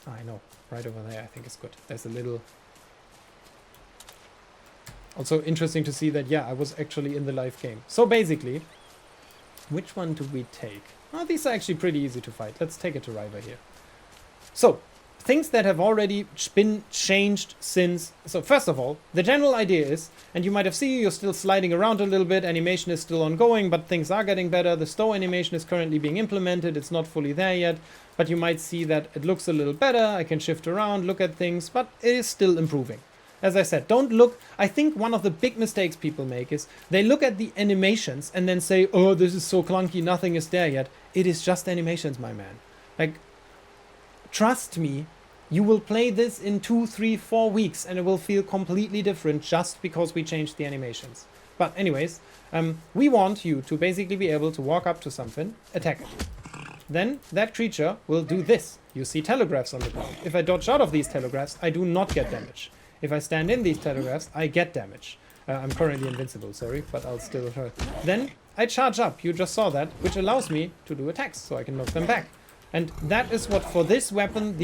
I know, right over there I think it's good. There's a little... Also interesting to see that, yeah, I was actually in the live game. So basically, which one do we take? Oh, these are actually pretty easy to fight. Let's take a Terriver here. So, things that have already been changed since... So first of all, the general idea is, and you might have seen you're still sliding around a little bit, animation is still ongoing, but things are getting better. The stow animation is currently being implemented. It's not fully there yet, but you might see that it looks a little better. I can shift around, look at things, but it is still improving. As I said, don't look... I think one of the big mistakes people make is they look at the animations and then say, oh, this is so clunky, nothing is there yet. It is just animations, my man. Like, trust me, you will play this in 2, 3, 4 weeks and it will feel completely different just because we changed the animations. But anyways, we want you to basically be able to walk up to something, attack it. Then that creature will do this. You see telegraphs on the ground. If I dodge out of these telegraphs, I do not get damage. If I stand in these telegraphs, I get damage. I'm currently invincible, sorry, but I'll still hurt. Then I charge up, you just saw that, which allows me to do attacks, so I can knock them back. And that is what, for this weapon,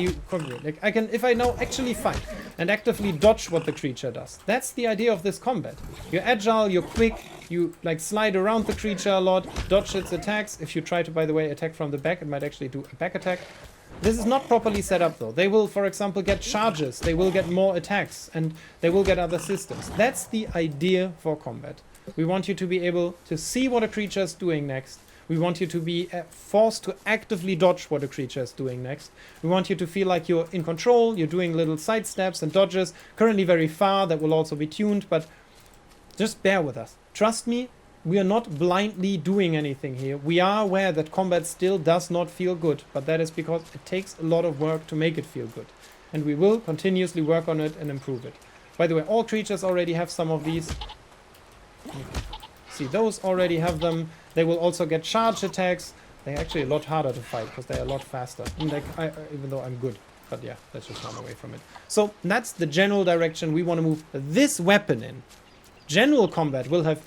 like I can, if I now actually fight and actively dodge what the creature does. That's the idea of this combat. You're agile, you're quick, you like slide around the creature a lot, dodge its attacks. If you try to, by the way, attack from the back, it might actually do a back attack. This is not properly set up though. They will, for example, get charges, they will get more attacks, and they will get other systems. That's the idea for combat. We want you to be able to see what a creature is doing next. We want you to be forced to actively dodge what a creature is doing next. We want you to feel like you're in control, you're doing little side steps and dodges, currently very far, that will also be tuned, but just bear with us. Trust me, we are not blindly doing anything here. We are aware that combat still does not feel good, but that is because it takes a lot of work to make it feel good. And we will continuously work on it and improve it. By the way, all creatures already have some of these. See, those already have them. They will also get charge attacks. They're actually a lot harder to fight because they're a lot faster. And like, even though I'm good. But yeah, let's just run away from it. So that's the general direction we want to move this weapon in. General combat will have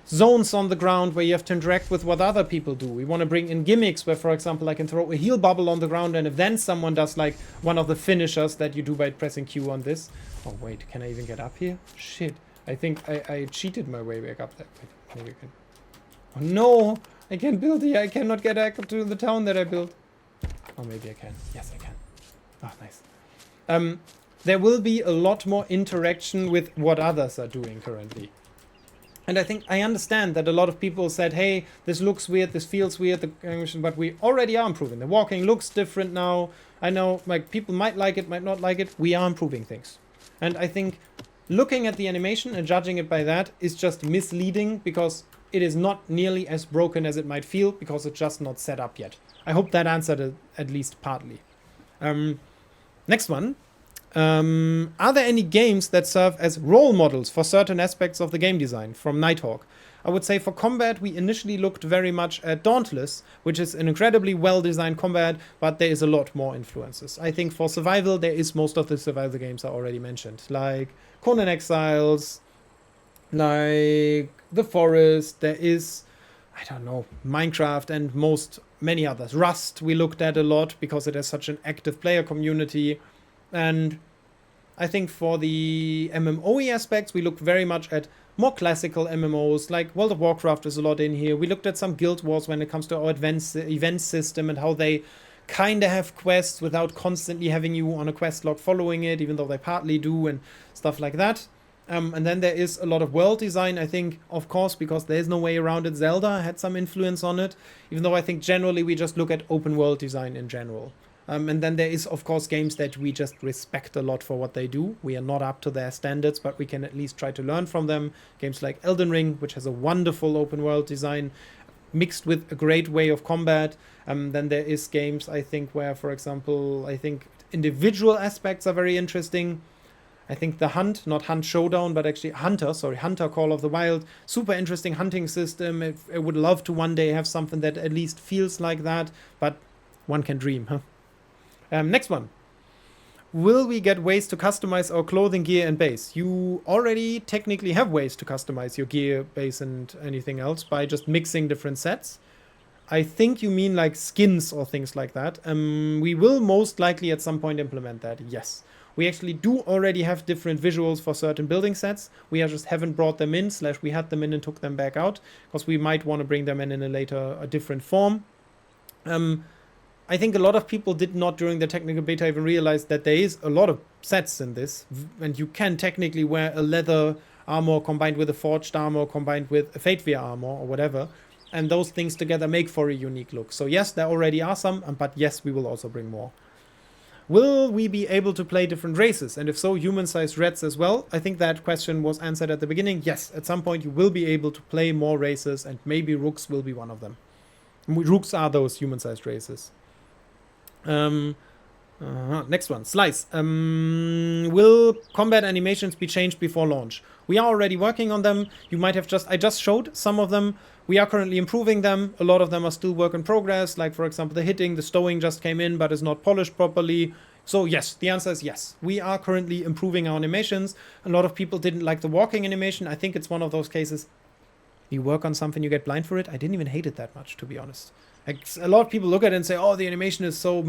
zones on the ground where you have to interact with what other people do. We want to bring in gimmicks where, for example, I can throw a heal bubble on the ground, and if then someone does like one of the finishers that you do by pressing Q on this. Oh wait, can I even get up here? Shit. I think I cheated my way back up there. Wait, maybe I can. Oh no, I can't build here. I cannot get back to the town that I built. Oh, maybe I can. Yes, I can. Oh, nice. There will be a lot more interaction with what others are doing currently. And I think I understand that a lot of people said, hey, this looks weird, this feels weird, but we already are improving. The walking looks different now. I know, like, people might like it, might not like it. We are improving things. And I think looking at the animation and judging it by that is just misleading, because it is not nearly as broken as it might feel, because it's just not set up yet. I hope that answered it at least partly. Next one. Are there any games that serve as role models for certain aspects of the game design? From Nighthawk. I would say for combat, we initially looked very much at Dauntless, which is an incredibly well-designed combat, but there is a lot more influences. I think for survival, there is most of the survival games I already mentioned, like Conan Exiles, like The Forest, there is, I don't know, Minecraft and many others. Rust we looked at a lot because it has such an active player community. And I think for the MMOE aspects, we look very much at more classical MMOs, like World of Warcraft is a lot in here. We looked at some Guild Wars when it comes to our event system and how they kind of have quests without constantly having you on a quest log following it, even though they partly do and stuff like that. And then there is a lot of world design, I think, of course, because there's no way around it. Zelda had some influence on it, even though I think generally we just look at open world design in general. And then there is, of course, games that we just respect a lot for what they do. We are not up to their standards, but we can at least try to learn from them. Games like Elden Ring, which has a wonderful open world design, mixed with a great way of combat. Then there is games, I think, where, for example, I think individual aspects are very interesting. I think the Hunt, not Hunt Showdown, but actually Hunter Call of the Wild, super interesting hunting system. I would love to one day have something that at least feels like that, but one can dream, huh? Next one. Will we get ways to customize our clothing, gear, and base? You already technically have ways to customize your gear, base, and anything else by just mixing different sets. I think you mean like skins or things like that. We will most likely at some point implement that, yes. We actually do already have different visuals for certain building sets. We just haven't brought them in, / we had them in and took them back out, because we might want to bring them in a different form. I think a lot of people did not during the technical beta even realize that there is a lot of sets in this, and you can technically wear a leather armor combined with a forged armor combined with a Fatevir armor or whatever, and those things together make for a unique look. So yes, there already are some, but yes, we will also bring more. Will we be able to play different races? And if so, human-sized rats as well? I think that question was answered at the beginning. Yes, at some point you will be able to play more races, and maybe rooks will be one of them. Rooks are those human-sized races. Next one, Slice. Will combat animations be changed before launch? We are already working on them. You might have I just showed some of them. We are currently improving them. A lot of them are still work in progress. Like, for example, the hitting, the stowing just came in, but is not polished properly. So yes, the answer is yes. We are currently improving our animations. A lot of people didn't like the walking animation. I think it's one of those cases. You work on something, you get blind for it. I didn't even hate it that much, to be honest. Like, a lot of people look at it and say, oh, the animation is so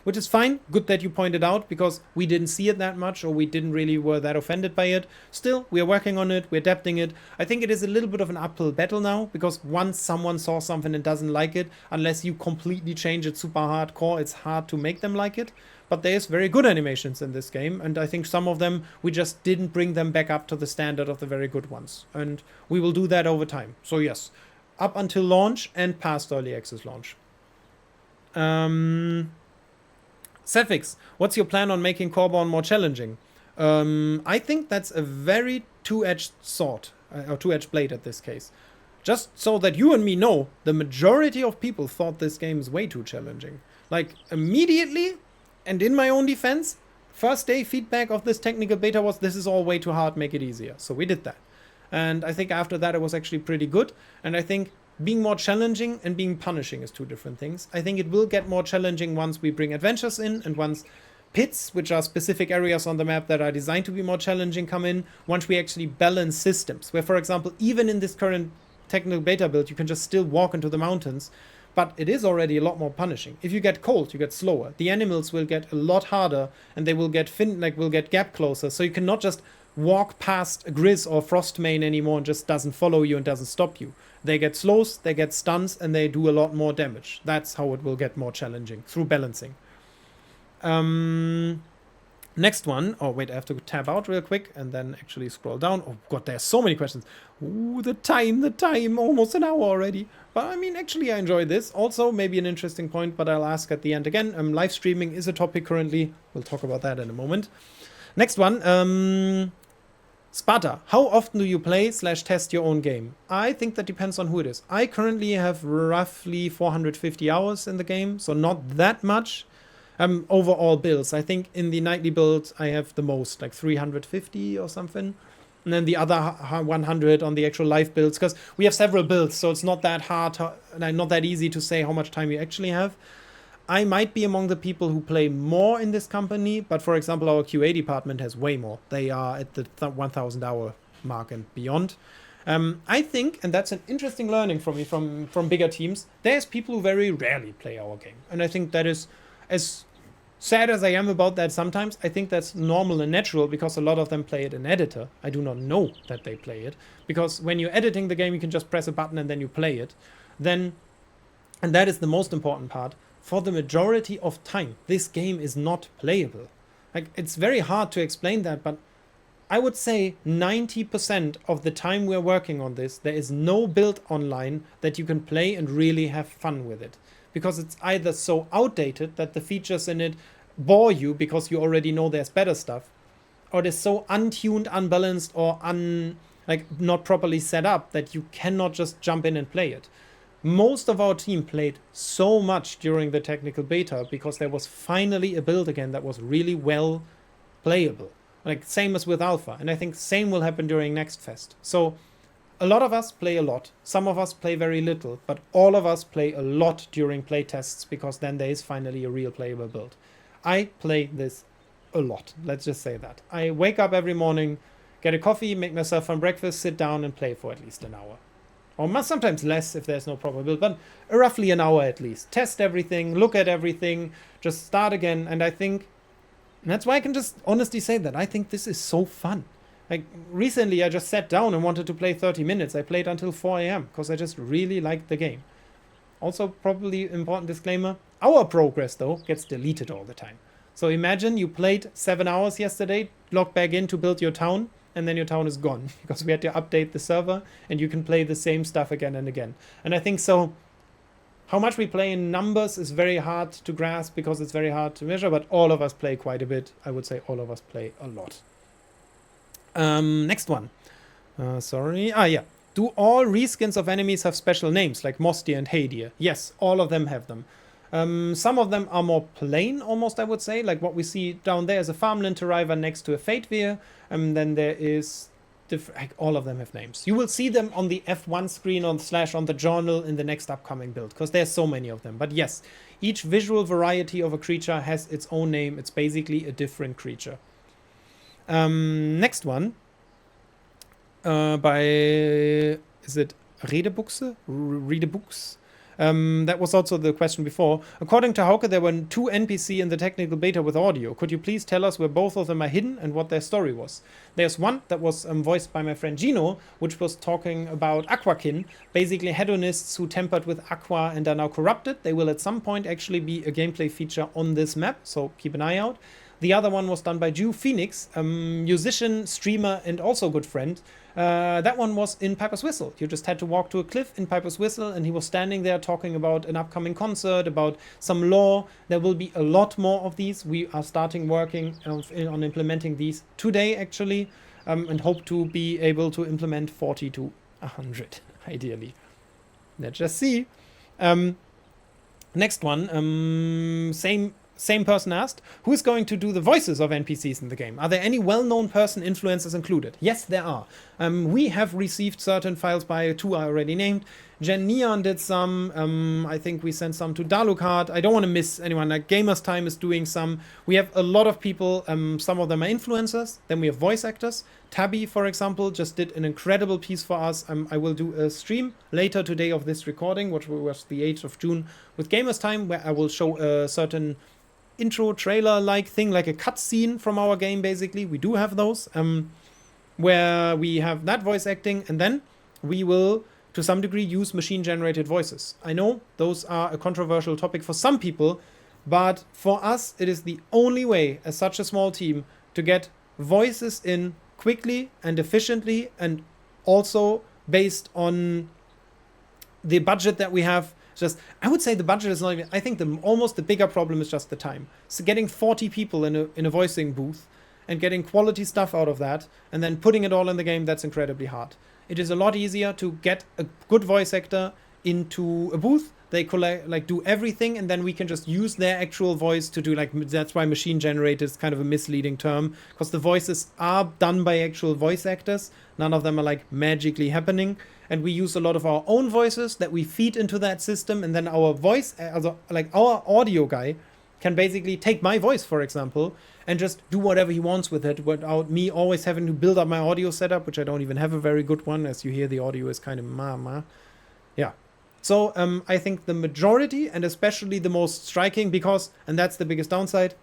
which is fine. Good that you pointed out, because we didn't see it that much, or we didn't really were that offended by it. Still, we are working on it, we're adapting it. I think it is a little bit of an uphill battle now, because once someone saw something and doesn't like it, unless you completely change it super hardcore, it's hard to make them like it. But there's very good animations in this game, and I think some of them, we just didn't bring them back up to the standard of the very good ones. And we will do that over time. So yes, up until launch and past early access launch. Cephix, what's your plan on making Coreborn more challenging? I think that's a very two-edged sword, or two-edged blade at this case. Just so that you and me know, the majority of people thought this game is way too challenging. Like, immediately, and in my own defense, first day feedback of this technical beta was, this is all way too hard, make it easier. So we did that. And I think after that it was actually pretty good. And I think being more challenging and being punishing is two different things. I think it will get more challenging once we bring adventures in, and once pits, which are specific areas on the map that are designed to be more challenging, come in. Once we actually balance systems, where, for example, even in this current technical beta build, you can just still walk into the mountains. But it is already a lot more punishing. If you get cold, you get slower. The animals will get a lot harder, and they will get will get gap closer. So you cannot just walk past a Grizz or Frostmane anymore and just doesn't follow you and doesn't stop you. They get slows, they get stuns, and they do a lot more damage. That's how it will get more challenging, through balancing. Next one. Oh, wait, I have to tab out real quick and then actually scroll down. Oh, God, there's so many questions. Ooh, the time, almost an hour already. But, I mean, actually, I enjoy this. Also, maybe an interesting point, but I'll ask at the end again. Live streaming is a topic currently. We'll talk about that in a moment. Next one. Sparta, how often do you play/test your own game? I think that depends on who it is. I currently have roughly 450 hours in the game, so not that much. Overall builds, I think in the nightly build I have the most, like 350 or something. And then the other 100 on the actual live builds, because we have several builds, so it's not that hard, not that easy to say how much time you actually have. I might be among the people who play more in this company, but for example, our QA department has way more. They are at the 1,000 hour mark and beyond. I think, and that's an interesting learning for me from bigger teams, there's people who very rarely play our game. And I think that is, as sad as I am about that sometimes, I think that's normal and natural because a lot of them play it in editor. I do not know that they play it, because when you're editing the game, you can just press a button and then you play it. Then, and that is the most important part, for the majority of time, this game is not playable. Like, it's very hard to explain that, but I would say 90% of the time we're working on this, there is no build online that you can play and really have fun with it. Because it's either so outdated that the features in it bore you because you already know there's better stuff, or it is so untuned, unbalanced, or not properly set up that you cannot just jump in and play it. Most of our team played so much during the technical beta because there was finally a build again that was really well playable. Like, same as with Alpha. And I think same will happen during Next Fest. So a lot of us play a lot. Some of us play very little. But all of us play a lot during playtests because then there is finally a real playable build. I play this a lot. Let's just say that. I wake up every morning, get a coffee, make myself some breakfast, sit down and play for at least an hour. Or sometimes less if there's no proper build, but roughly an hour at least. Test everything, look at everything, just start again. And I think that's why I can just honestly say that I think this is so fun. Like, recently I just sat down and wanted to play 30 minutes. I played until 4 a.m. because I just really liked the game. Also, probably important disclaimer, our progress though gets deleted all the time. So imagine you played 7 hours yesterday, log back in to build your town, and then your town is gone because we had to update the server and you can play the same stuff again and again. And I think so, how much we play in numbers is very hard to grasp because it's very hard to measure, but all of us play quite a bit. I would say all of us play a lot. Next one. Yeah. Do all reskins of enemies have special names like Mostir and Hadir? Yes, all of them have them. Some of them are more plain, almost, I would say. Like what we see down there is a Farmland Arriver next to a Fatevere. Then there is... all of them have names. You will see them on the F1 screen on the journal in the next upcoming build, because there's so many of them. But yes, each visual variety of a creature has its own name. It's basically a different creature. Next one. Is it Redebuchse? Redebux? That was also the question before. According to Hauke, there were 2 NPC in the technical beta with audio. Could you please tell us where both of them are hidden and what their story was? There's one that was voiced by my friend Gino, which was talking about Aquakin, basically hedonists who tempered with aqua and are now corrupted. They will at some point actually be a gameplay feature on this map, so keep an eye out. The other one was done by Jew Phoenix, musician, streamer, and also good friend. That one was in Piper's Whistle. You just had to walk to a cliff in Piper's Whistle, and he was standing there talking about an upcoming concert, about some lore. There will be a lot more of these. We are starting working on implementing these today, actually, and hope to be able to implement 40 to 100, ideally. Let's just see. Next one, same person asked, who is going to do the voices of NPCs in the game? Are there any well-known person influencers included? Yes, there are. We have received certain files by 2 I already named. Jen Neon did some. I think we sent some to Dalukart. I don't want to miss anyone. Like Gamers Time is doing some. We have a lot of people. Some of them are influencers. Then we have voice actors. Tabby, for example, just did an incredible piece for us. I will do a stream later today of this recording, which was the 8th of June, with Gamers Time, where I will show a certain intro trailer like thing, like a cutscene from our game. Basically, we do have those. where we have that voice acting, and then we will, to some degree, use machine-generated voices. I know those are a controversial topic for some people, but for us, it is the only way, as such a small team, to get voices in quickly and efficiently, and also based on the budget that we have. Just, I would say the budget is not even, I think almost the bigger problem is just the time. So getting 40 people in a voicing booth and getting quality stuff out of that and then putting it all in the game, that's incredibly hard. It is a lot easier to get a good voice actor into a booth. They do everything, and then we can just use their actual voice to do, like, that's why machine generated is kind of a misleading term, because the voices are done by actual voice actors. None of them are like magically happening, and we use a lot of our own voices that we feed into that system, and then our voice, like our audio guy, can basically take my voice, for example, and just do whatever he wants with it without me always having to build up my audio setup, which I don't even have a very good one. As you hear, the audio is kind of yeah. So I think the majority, and especially the most striking, because, and that's the biggest downside,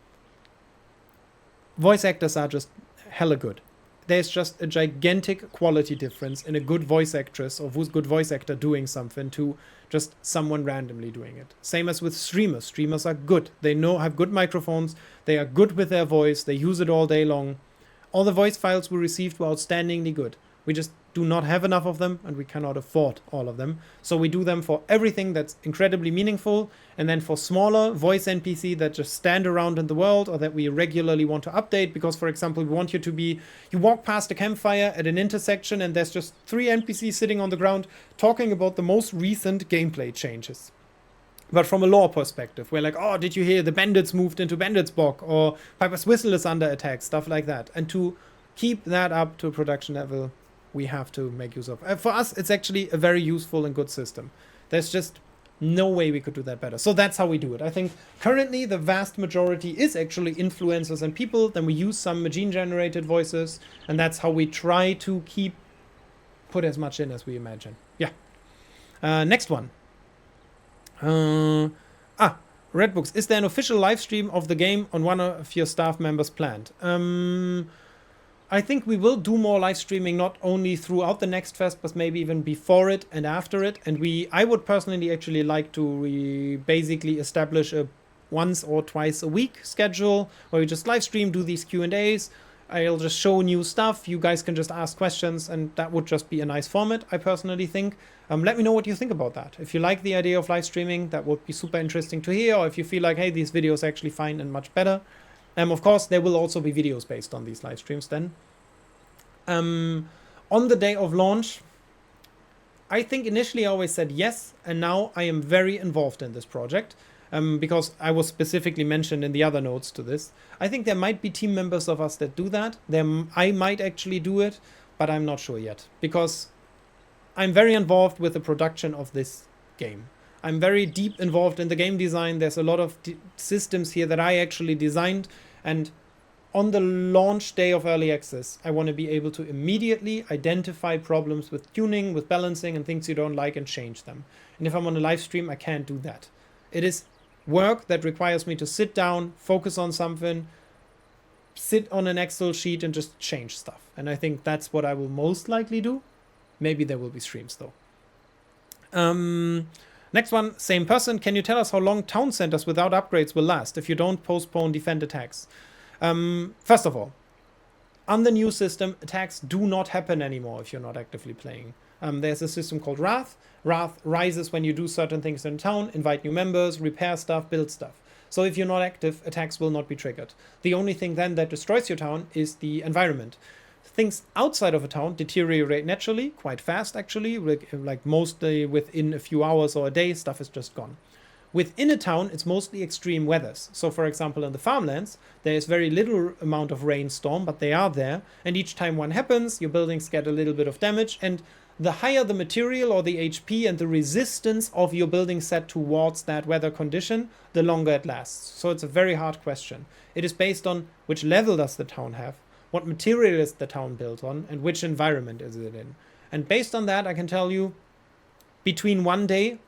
voice actors are just hella good. There's just a gigantic quality difference in a good voice actress or good voice actor doing something to just someone randomly doing it. Same as with streamers. Streamers are good. They have good microphones. They are good with their voice. They use it all day long. All the voice files we received were outstandingly good. We just do not have enough of them, and we cannot afford all of them. So we do them for everything that's incredibly meaningful, and then for smaller voice NPC that just stand around in the world or that we regularly want to update, because, for example, we want you walk past a campfire at an intersection and there's just 3 NPCs sitting on the ground talking about the most recent gameplay changes. But from a lore perspective, we're like, oh, did you hear the bandits moved into Bandits Bog, or Piper's Whistle is under attack, stuff like that. And to keep that up to a production level, we have to make use of. For us, it's actually a very useful and good system. There's just no way we could do that better. So that's how we do it. I think currently the vast majority is actually influencers and people. Then we use some machine-generated voices, and that's how we try to put as much in as we imagine. Yeah. Next one. Redbooks. Is there an official live stream of the game on one of your staff members planned? I think we will do more live streaming, not only throughout the next fest, but maybe even before it and after it. And I would personally actually like to basically establish a once or twice a week schedule where we just live stream, do these Q&As. I'll just show new stuff. You guys can just ask questions, and that would just be a nice format, I personally think. Let me know what you think about that. If you like the idea of live streaming, that would be super interesting to hear. Or if you feel like, hey, these videos are actually fine and much better. Of course, there will also be videos based on these live streams then. On the day of launch, I think initially I always said yes, and now I am very involved in this project, because I was specifically mentioned in the other notes to this. I think there might be team members of us that do that. I might actually do it, but I'm not sure yet, because I'm very involved with the production of this game. I'm very deep involved in the game design. There's a lot of systems here that I actually designed, and on the launch day of Early Access, I want to be able to immediately identify problems with tuning, with balancing, and things you don't like, and change them. And if I'm on a live stream, I can't do that. It is work that requires me to sit down, focus on something, sit on an Excel sheet, and just change stuff. And I think that's what I will most likely do. Maybe there will be streams, though. Next one, same person. Can you tell us how long town centers without upgrades will last if you don't postpone defend attacks? First of all, on the new system, attacks do not happen anymore if you're not actively playing. There's a system called Wrath. Wrath rises when you do certain things in town, invite new members, repair stuff, build stuff. So if you're not active, attacks will not be triggered. The only thing then that destroys your town is the environment. Things outside of a town deteriorate naturally, quite fast actually, like mostly within a few hours or a day, stuff is just gone. Within a town, it's mostly extreme weathers. So, for example, in the farmlands, there is very little amount of rainstorm, but they are there. And each time one happens, your buildings get a little bit of damage. And the higher the material or the HP and the resistance of your building set towards that weather condition, the longer it lasts. So it's a very hard question. It is based on which level does the town have, what material is the town built on, and which environment is it in. And based on that, I can tell you between 1 day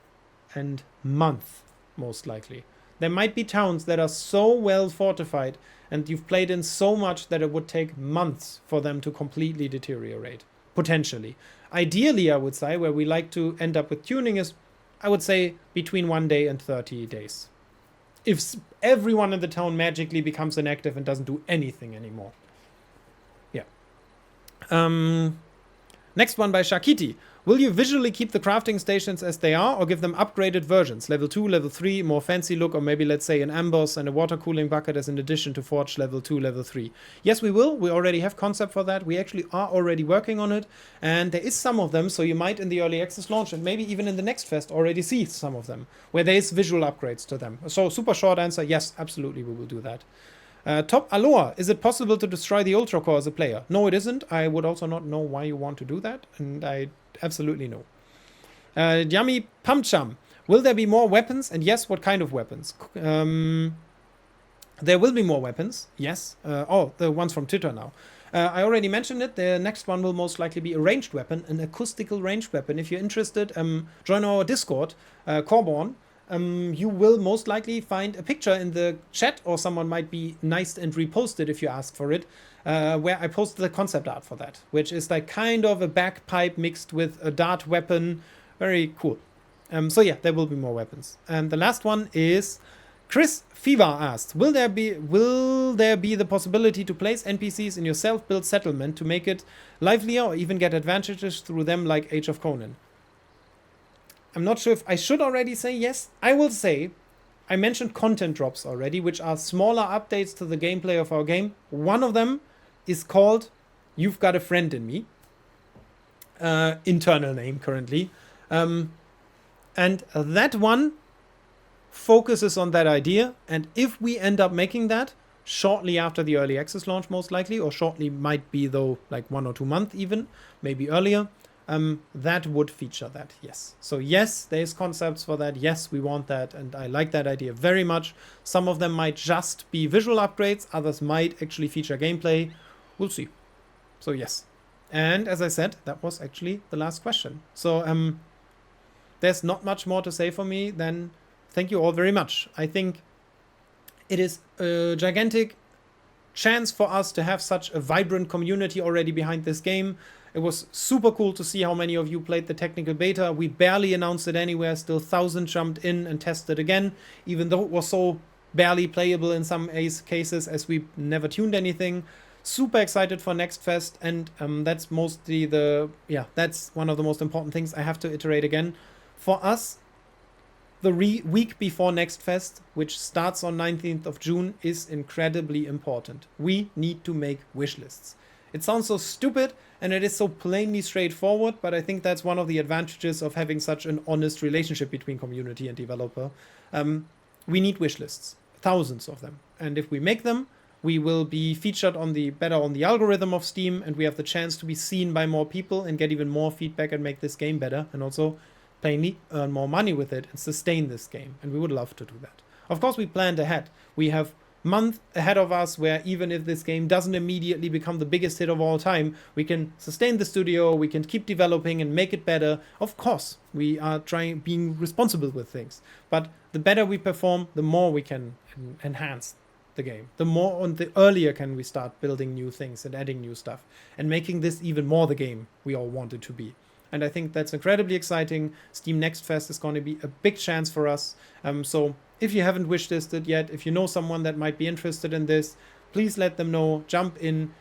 and month, most likely. There might be towns that are so well fortified and you've played in so much that it would take months for them to completely deteriorate, potentially. Ideally, I would say, where we like to end up with tuning is, I would say, between 1 day and 30 days. If everyone in the town magically becomes inactive and doesn't do anything anymore. Yeah. Next one by Shakiti. Will you visually keep the crafting stations as they are or give them upgraded versions? Level 2, level 3, more fancy look, or maybe let's say an amboss and a water cooling bucket as an addition to Forge level 2, level 3. Yes, we will. We already have concept for that. We actually are already working on it. And there is some of them, so you might in the early access launch and maybe even in the next fest already see some of them, where there is visual upgrades to them. So super short answer, yes, absolutely we will do that. Top Aloha, is it possible to destroy the Ultracore as a player? No, it isn't. I would also not know why you want to do that, and I absolutely know. Yummy Pumcham, will there be more weapons? And yes, what kind of weapons? There will be more weapons, yes. Oh, the ones from Twitter now. I already mentioned it. The next one will most likely be a ranged weapon, an acoustical ranged weapon. If you're interested, join our Discord, Coreborn. You will most likely find a picture in the chat, or someone might be nice and repost it if you ask for it, where I posted the concept art for that, which is like kind of a bagpipe mixed with a dart weapon. Very cool. So yeah, there will be more weapons. And the last one is Chris Fiva asked, will there be the possibility to place NPCs in your self-built settlement to make it livelier or even get advantages through them like Age of Conan? I'm not sure if I should already say yes. I will say, I mentioned content drops already, which are smaller updates to the gameplay of our game. One of them is called You've Got a Friend in Me. Internal name currently. And that one focuses on that idea. And if we end up making that shortly after the early access launch, most likely, or shortly might be though like 1 or 2 months even, maybe earlier. That would feature that, yes. So yes, there's concepts for that. Yes, we want that, and I like that idea very much. Some of them might just be visual upgrades. Others might actually feature gameplay. We'll see. So yes. And as I said, that was actually the last question. So there's not much more to say for me than thank you all very much. I think it is a gigantic chance for us to have such a vibrant community already behind this game. It was super cool to see how many of you played the technical beta. We barely announced it anywhere. Still 1,000 jumped in and tested again, even though it was so barely playable in some cases as we never tuned anything. Super excited for Next Fest, and that's mostly that's one of the most important things. I have to iterate again. For us, the week before Next Fest, which starts on 19th of June, is incredibly important. We need to make wish lists. It sounds so stupid, and it is so plainly straightforward, but I think that's one of the advantages of having such an honest relationship between community and developer. We need wish lists, thousands of them. And if we make them, we will be featured better on the algorithm of Steam, and we have the chance to be seen by more people and get even more feedback and make this game better, and also plainly earn more money with it and sustain this game. And we would love to do that. Of course, we planned ahead. We have month ahead of us where even if this game doesn't immediately become the biggest hit of all time, we can sustain the studio, we can keep developing and make it better. Of course, we are being responsible with things, but the better we perform, the more we can enhance the game. The more and the earlier can we start building new things and adding new stuff and making this even more the game we all want it to be. And I think that's incredibly exciting. Steam Next Fest is going to be a big chance for us. So if you haven't wishlisted yet, if you know someone that might be interested in this, please let them know, jump in,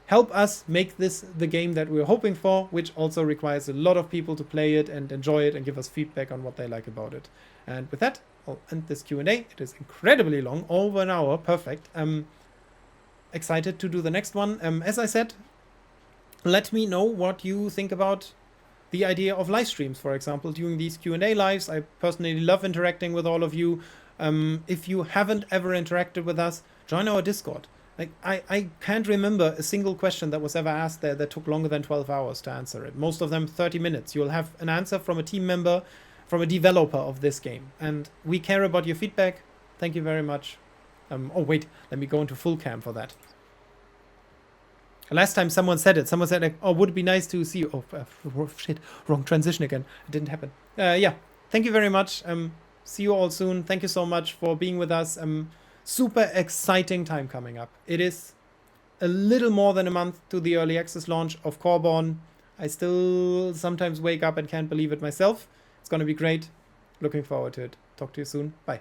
help us make this the game that we're hoping for, which also requires a lot of people to play it and enjoy it and give us feedback on what they like about it. And with that, I'll end this Q&A. It is incredibly long, over an hour, perfect. Excited to do the next one. As I said, let me know what you think about the idea of live streams, for example, during these Q&A lives. I personally love interacting with all of you. If you haven't ever interacted with us, join our Discord. Like I can't remember a single question that was ever asked there that took longer than 12 hours to answer it. Most of them 30 minutes. You'll have an answer from a team member, from a developer of this game. And we care about your feedback. Thank you very much. Oh, wait, let me go into full cam for that. Last time someone said it. Someone said, like, oh, would it be nice to see you? Oh, shit, wrong transition again. It didn't happen. Yeah, thank you very much. see you all soon. Thank you so much for being with us. Super exciting time coming up. It is a little more than a month to the early access launch of Coreborn. I still sometimes wake up and can't believe it myself. It's going to be great. Looking forward to it. Talk to you soon. Bye.